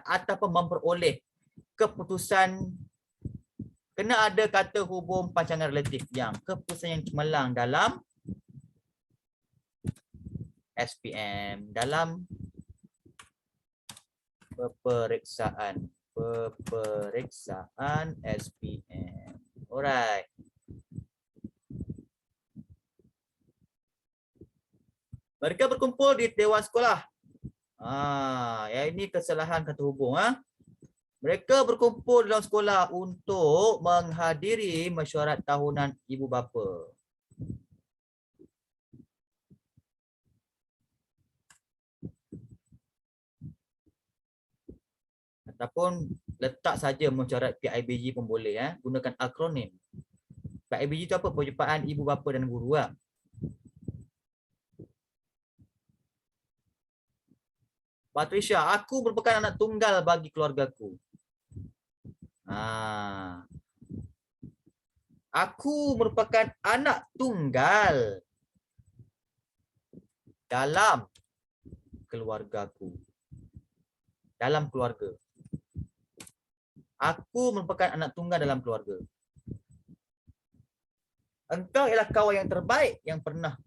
ataupun memperoleh keputusan. Kena ada kata hubung pancangan relatif yang keputusan yang cemerlang dalam SPM, dalam peperiksaan SPM. Alright. Mereka berkumpul di dewan sekolah. Yang ini kesalahan kata hubung. Mereka berkumpul dalam sekolah untuk menghadiri mesyuarat tahunan ibu bapa. Ataupun letak saja mesyuarat PIBG pun boleh. Gunakan akronim. PIBG itu apa? Perjumpaan ibu bapa dan guru. Patricia, aku merupakan anak tunggal bagi keluargaku. Aku merupakan anak tunggal dalam keluargaku. Dalam keluarga. Aku merupakan anak tunggal dalam keluarga. Engkau ialah kawan yang terbaik yang pernah.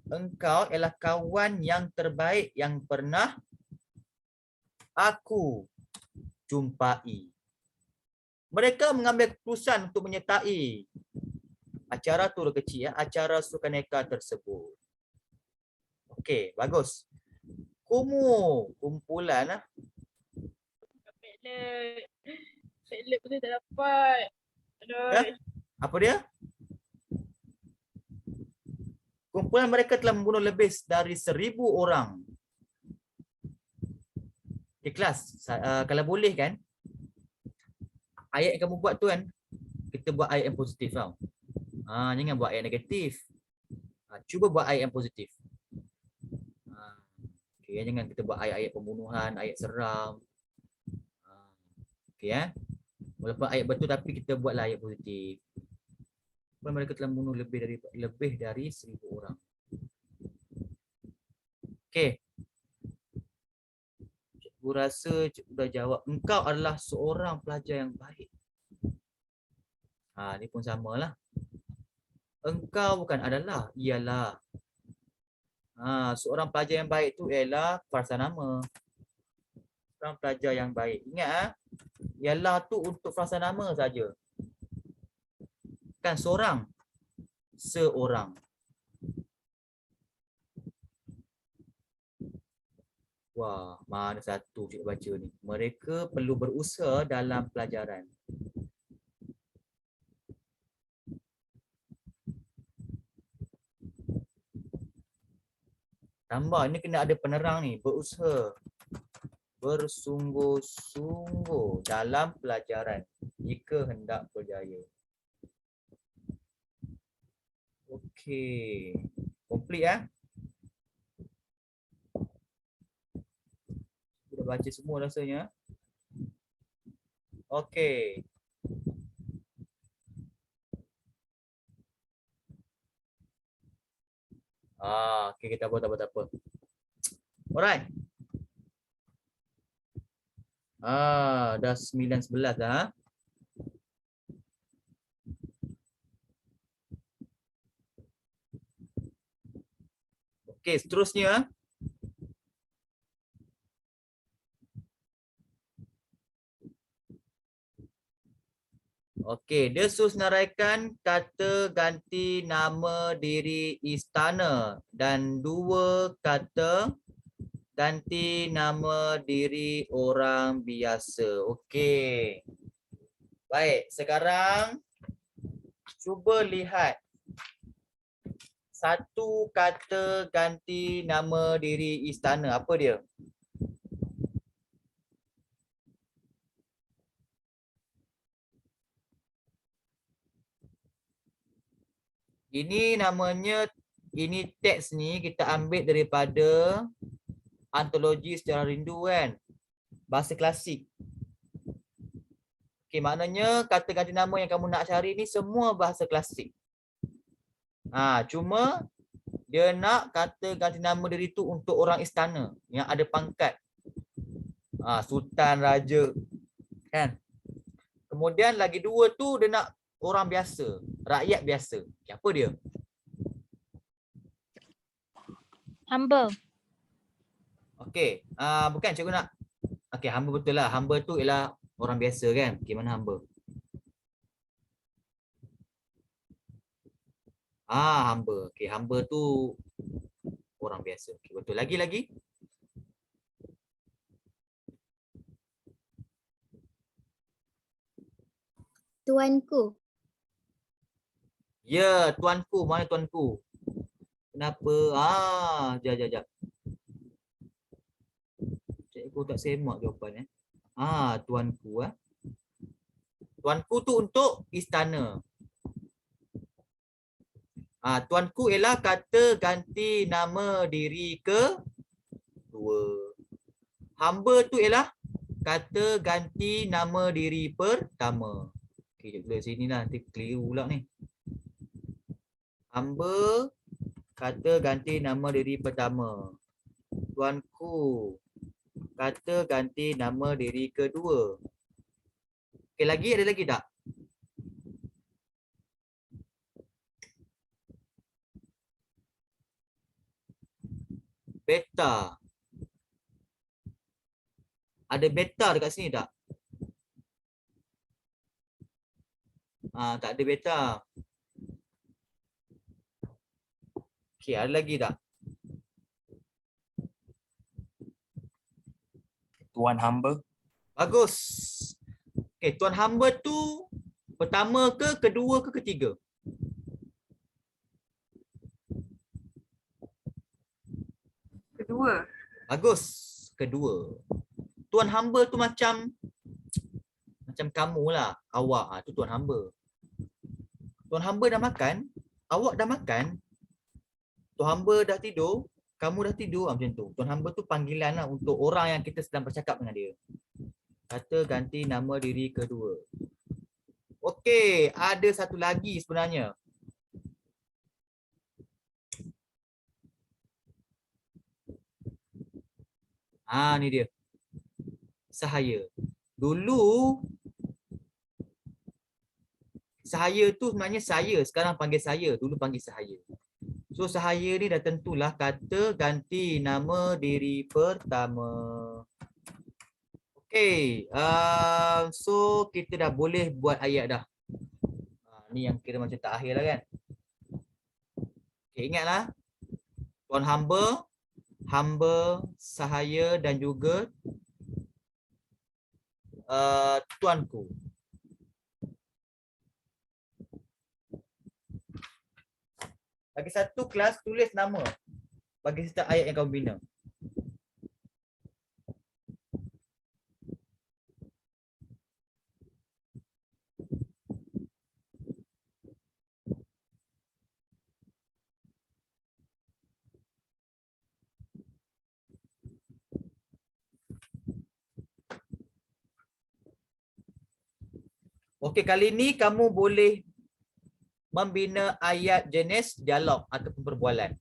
Engkau ialah kawan yang terbaik yang pernah aku jumpai. Mereka mengambil keputusan untuk menyertai acara tu kecil, acara sukaneka tersebut. Okey, bagus. Kumpulan. Padlet pun tak dapat. Aduh. Apa dia? Kumpulan mereka telah membunuh lebih dari 1,000 orang. Di kelas, kalau boleh kan, ayat yang kamu buat tu kan, kita buat ayat yang positif tau. Jangan buat ayat negatif. Cuba buat ayat yang positif. Okay, jangan kita buat ayat-ayat pembunuhan, ayat seram. Okay, walaupun ayat betul tapi kita buatlah ayat positif. Mereka telah membunuh lebih dari 1,000 orang. Okey. Cikgu rasa cikgu dah jawab. Engkau adalah seorang pelajar yang baik. Ni pun samalah. Engkau bukan adalah, ialah. Seorang pelajar yang baik tu ialah frasa nama. Seorang pelajar yang baik. Ingat ialah tu untuk frasa nama saja. Kan seorang. Wah, mana satu cikgu baca ni. Mereka perlu berusaha dalam pelajaran. Tambah ni kena ada penerang ni. Berusaha. Bersungguh-sungguh dalam pelajaran. Jika hendak berjaya. Okey. Complete ya. Sudah baca semua rasanya. Okey. Okey, kita tak apa. Alright. Dah 9:11 dah. Okey, seterusnya. Okey, dia suruh senaraikan kata ganti nama diri istana dan 2 kata ganti nama diri orang biasa. Okey. Baik, sekarang cuba lihat satu kata ganti nama diri istana. Apa dia? Ini namanya, ini teks ni kita ambil daripada antologi sejarah rindu kan. Bahasa klasik. Okey, maknanya kata ganti nama yang kamu nak cari ni semua bahasa klasik. Cuma dia nak kata ganti nama diri tu untuk orang istana yang ada pangkat. Sultan, raja, kan. Kemudian lagi dua tu dia nak orang biasa, rakyat biasa. Okay, apa dia? Hamba. Okey, bukan cikgu nak. Okey, hamba betul lah. Hamba tu ialah orang biasa kan. Okey, mana hamba? Hamba. Okey, hamba tu orang biasa. Okey, betul. Lagi. Tuanku. Ya, tuanku. Mana tuanku? Kenapa? Jap. Cikgu tak semak jawapan tuanku. Tuanku tu untuk istana. Tuanku ialah kata ganti nama diri kedua. Hamba tu ialah kata ganti nama diri pertama. Okey, jap sini lah, nanti keliru pula ni. Hamba kata ganti nama diri pertama. Tuanku kata ganti nama diri kedua. Okey, ada lagi tak? Beta. Ada beta dekat sini tak? Tak ada beta. Okey, ada lagi tak? Tuan hamba. Bagus. Okey, tuan hamba tu pertama ke, kedua ke, ketiga? Kedua. Bagus. Kedua. Tuan hamba tu macam kamu lah, awak. Tu tuan hamba. Tuan hamba dah makan, awak dah makan. Tuan hamba dah tidur, kamu dah tidur, macam tu. Tuan hamba tu panggilan lah untuk orang yang kita sedang bercakap dengan dia. Kata ganti nama diri kedua. Okey, ada satu lagi sebenarnya. Ni dia. Sahaya. Dulu Sahaya tu sebenarnya saya, sekarang panggil saya, dulu panggil Sahaya. So Sahaya ni dah tentulah kata ganti nama diri pertama. Okey, so kita dah boleh buat ayat dah. Ni yang kira macam tak akhir lah kan. Okey, ingatlah. Tuan hamba, hamba, Sahaya dan juga tuanku. Bagi satu kelas tulis nama bagi setiap ayat yang kamu bina. Okey, kali ni kamu boleh membina ayat jenis dialog ataupun perbualan.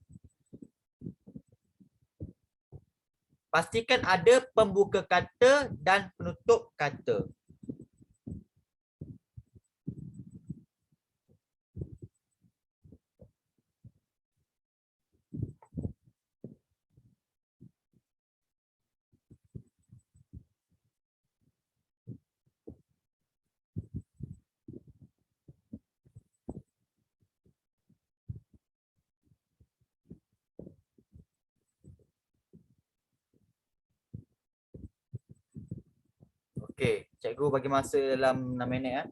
Pastikan ada pembuka kata dan penutup kata. Okey, cikgu bagi masa dalam 6 minit ya.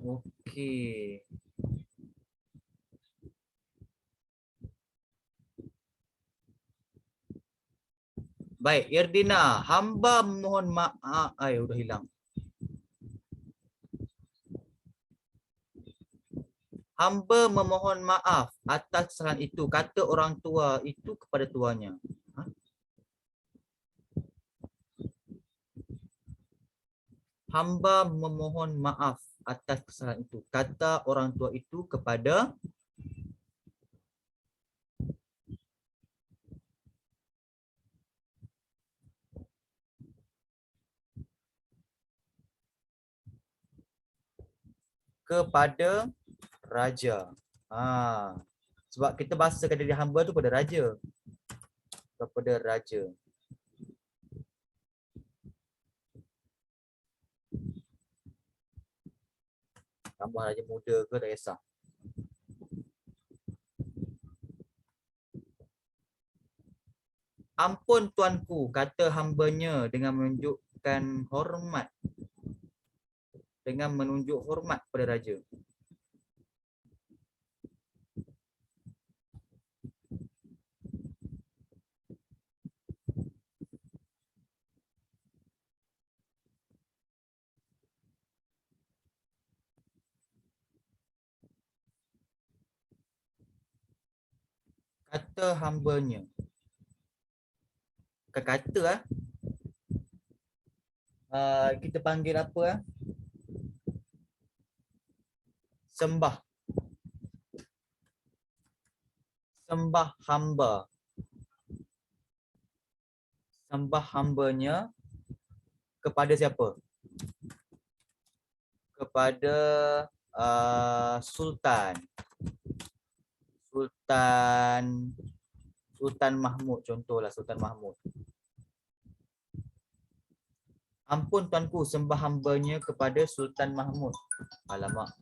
Okey. Baik, Irdina, hamba mohon maaf. Udah hilang. Hamba memohon maaf atas kesalahan itu, kata orang tua itu kepada tuanya. Ha? Hamba memohon maaf atas kesalahan itu, kata orang tua itu kepada raja. Sebab kita bahasakan diri hamba tu pada raja. Kepada raja. Tambah raja muda ke tak kisah. Ampun tuanku, kata hambanya dengan menunjukkan hormat. Dengan menunjuk hormat pada raja. Kata hambanya. Kata kita panggil apa? Sembah. Sembah hamba. Sembah hambanya kepada siapa? Kepada Sultan. Sultan Mahmud, contohlah Sultan Mahmud. Ampun tuanku, sembah hambanya kepada Sultan Mahmud. Alamak.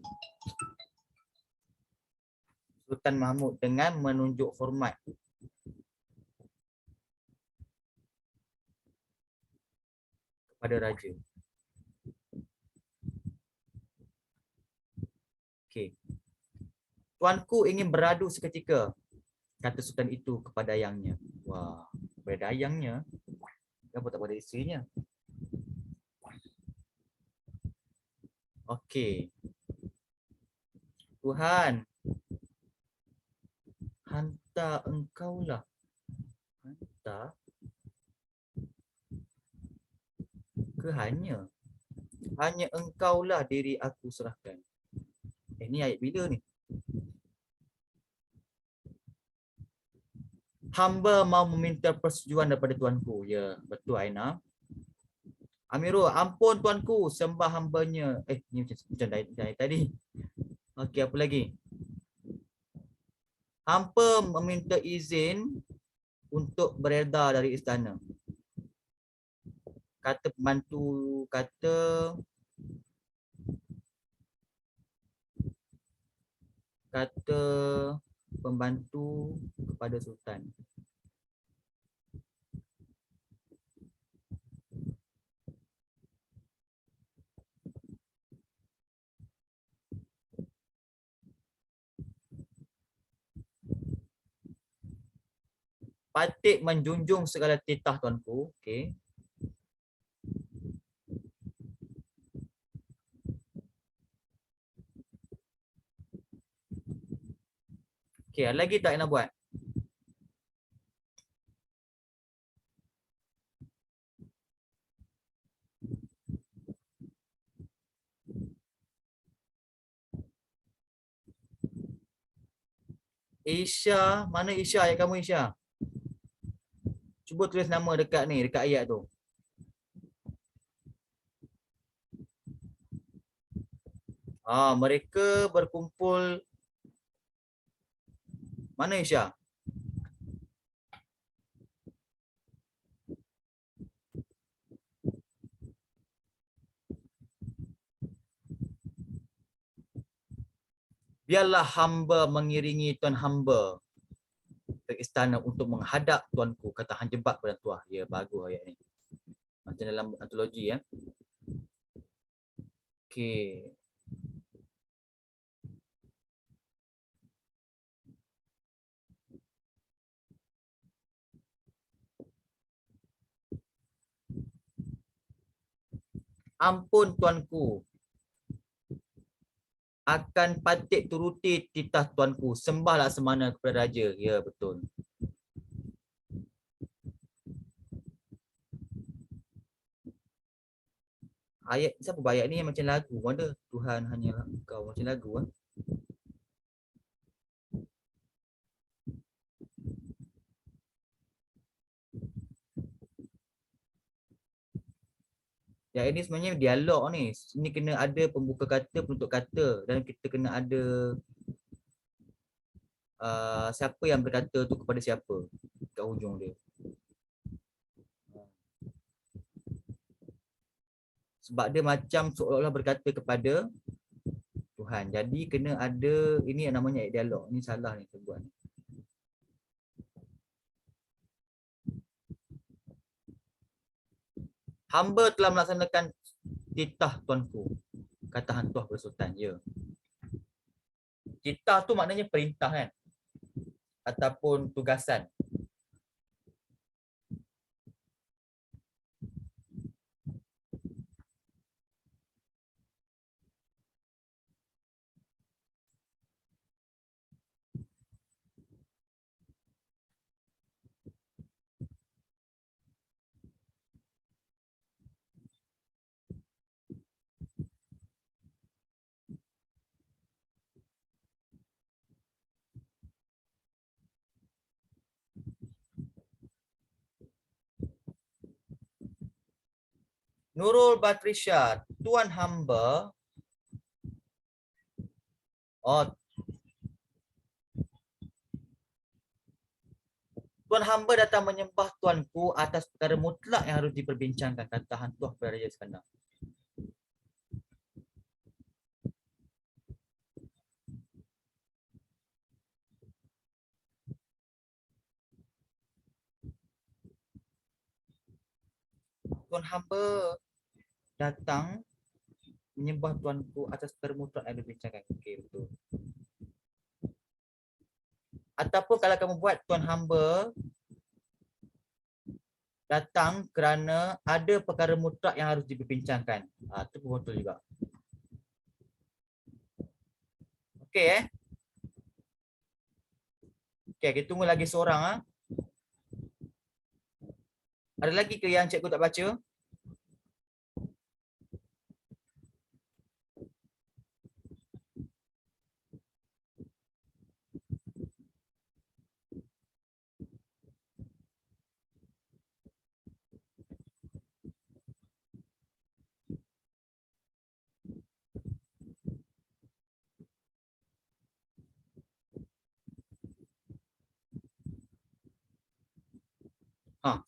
Sultan Mahmud dengan menunjuk hormat. Kepada raja. Okey. Tuanku ingin beradu seketika, kata Sultan itu kepada dayangnya. Wah, kepada dayangnya. Kenapa tak pada isterinya? Okey. Tuhan, hantar engkaulah. Hantar ke hanya engkaulah diri aku serahkan. Ni ayat bila ni? Hamba mau meminta persetujuan daripada tuanku. Ya, betul Aina. Amirul, ampun tuanku, sembah hambanya. Ni macam tadi. Okey, apa lagi? Hamba meminta izin untuk beredar dari istana. Kata pembantu, kata kata pembantu kepada Sultan. Patih menjunjung segala titah tuanku. Okey. Okey, ada lagi tak yang nak buat? Isya, mana Isya? Ayat kamu Isya. Cuba tulis nama dekat ni, dekat ayat tu. Mereka berkumpul. Mana Isya? Biarlah hamba mengiringi tuan hamba ke istana untuk menghadap tuanku, kata Han Jebat pada tuah. Ya, bagus ayat ni. Macam dalam antologi ya. Okey. Ampun tuanku, akan patih turuti titah tuanku, sembahlah semana kepada raja. Ya, betul. Ayat siapa buat ayat ni macam lagu pun ada. Tuhan hanyalah engkau, macam lagu ah. Ya, ini sebenarnya dialog ni. Ini kena ada pembuka kata, penutup kata, dan kita kena ada siapa yang berkata tu kepada siapa kat hujung dia. Sebab dia macam seolah-olah berkata kepada Tuhan. Jadi kena ada, ini yang namanya ayat dialog. Ini salah ni saya buat ni. Hamba telah melaksanakan titah tuanku, kata Han Tuah kepada Sultan. Ya. Titah tu maknanya perintah kan? Ataupun tugasan. Nurul Batrisya, tuan hamba. Tuan hamba datang menyembah tuanku atas perkara mutlak yang harus diperbincangkan, kata Han Tuah kepada Raja Iskandar. Tuan hamba datang menyembah tuanku atas perkara mutlak yang diperbincangkan. Okey, betul. Ataupun kalau kamu buat tuan hamba datang kerana ada perkara mutlak yang harus diperbincangkan. Itu pun betul juga. Okey Okey, kita tunggu lagi seorang Ada lagi ke yang cikgu tak baca?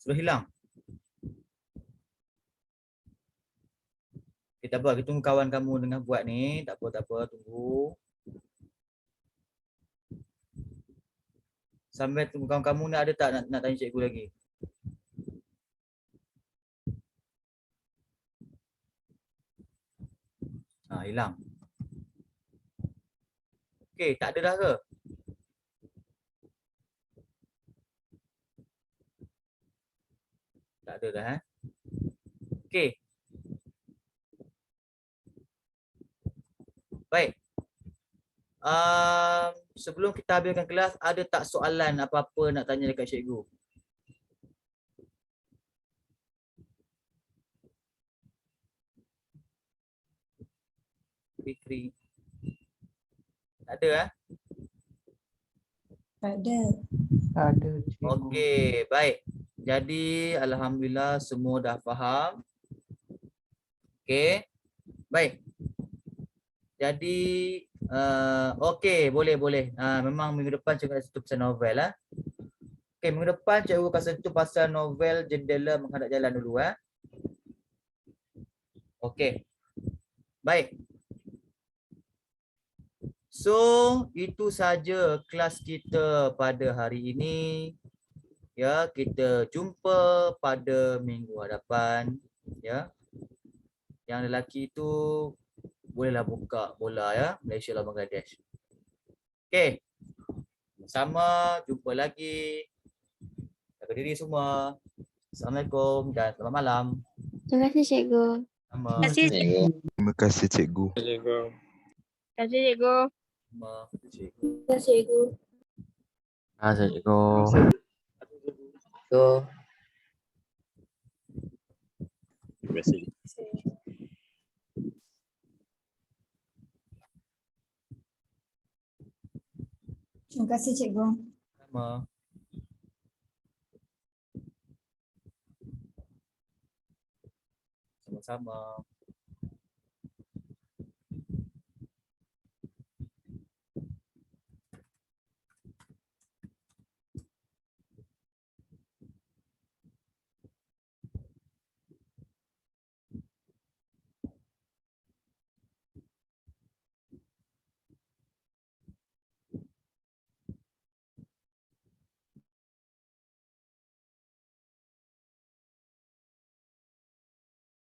Sudah hilang. Kita buat, kita tunggu kawan kamu dengan buat ni. Tak apa, tunggu. Sampai tunggu kamu ni ada tak nak tanya cikgu lagi? Hilang. Okey, tak ada dah ke? Tak ada dah Okey. Baik. Sebelum kita habiskan kelas, ada tak soalan apa-apa nak tanya dekat cikgu? Fikri. Tak ada Tak ada. Ada cikgu. Okey, baik. Jadi alhamdulillah semua dah faham. Okey. Baik. Jadi okey, boleh. Memang minggu depan cikgu nak sentuh pasal novel Okey, minggu depan cikgu akan sentuh pasal novel Jendela Menghadap Jalan dulu Okey. Baik. So, itu saja kelas kita pada hari ini. Ya, kita jumpa pada minggu hadapan. Ya. Yang lelaki itu bolehlah buka bola Malaysia lawan Bangladesh. Okey. Sama, jumpa lagi. Jaga diri semua. Assalamualaikum dan selamat malam. Terima kasih cikgu. Sama. Terima kasih, cikgu. Terima kasih cikgu. Cikgu. Terima kasih, cikgu. Sama. Cikgu. Terima kasih cikgu. Cikgu. Terima kasih. Terima kasih cikgu. Sama. Sama-sama.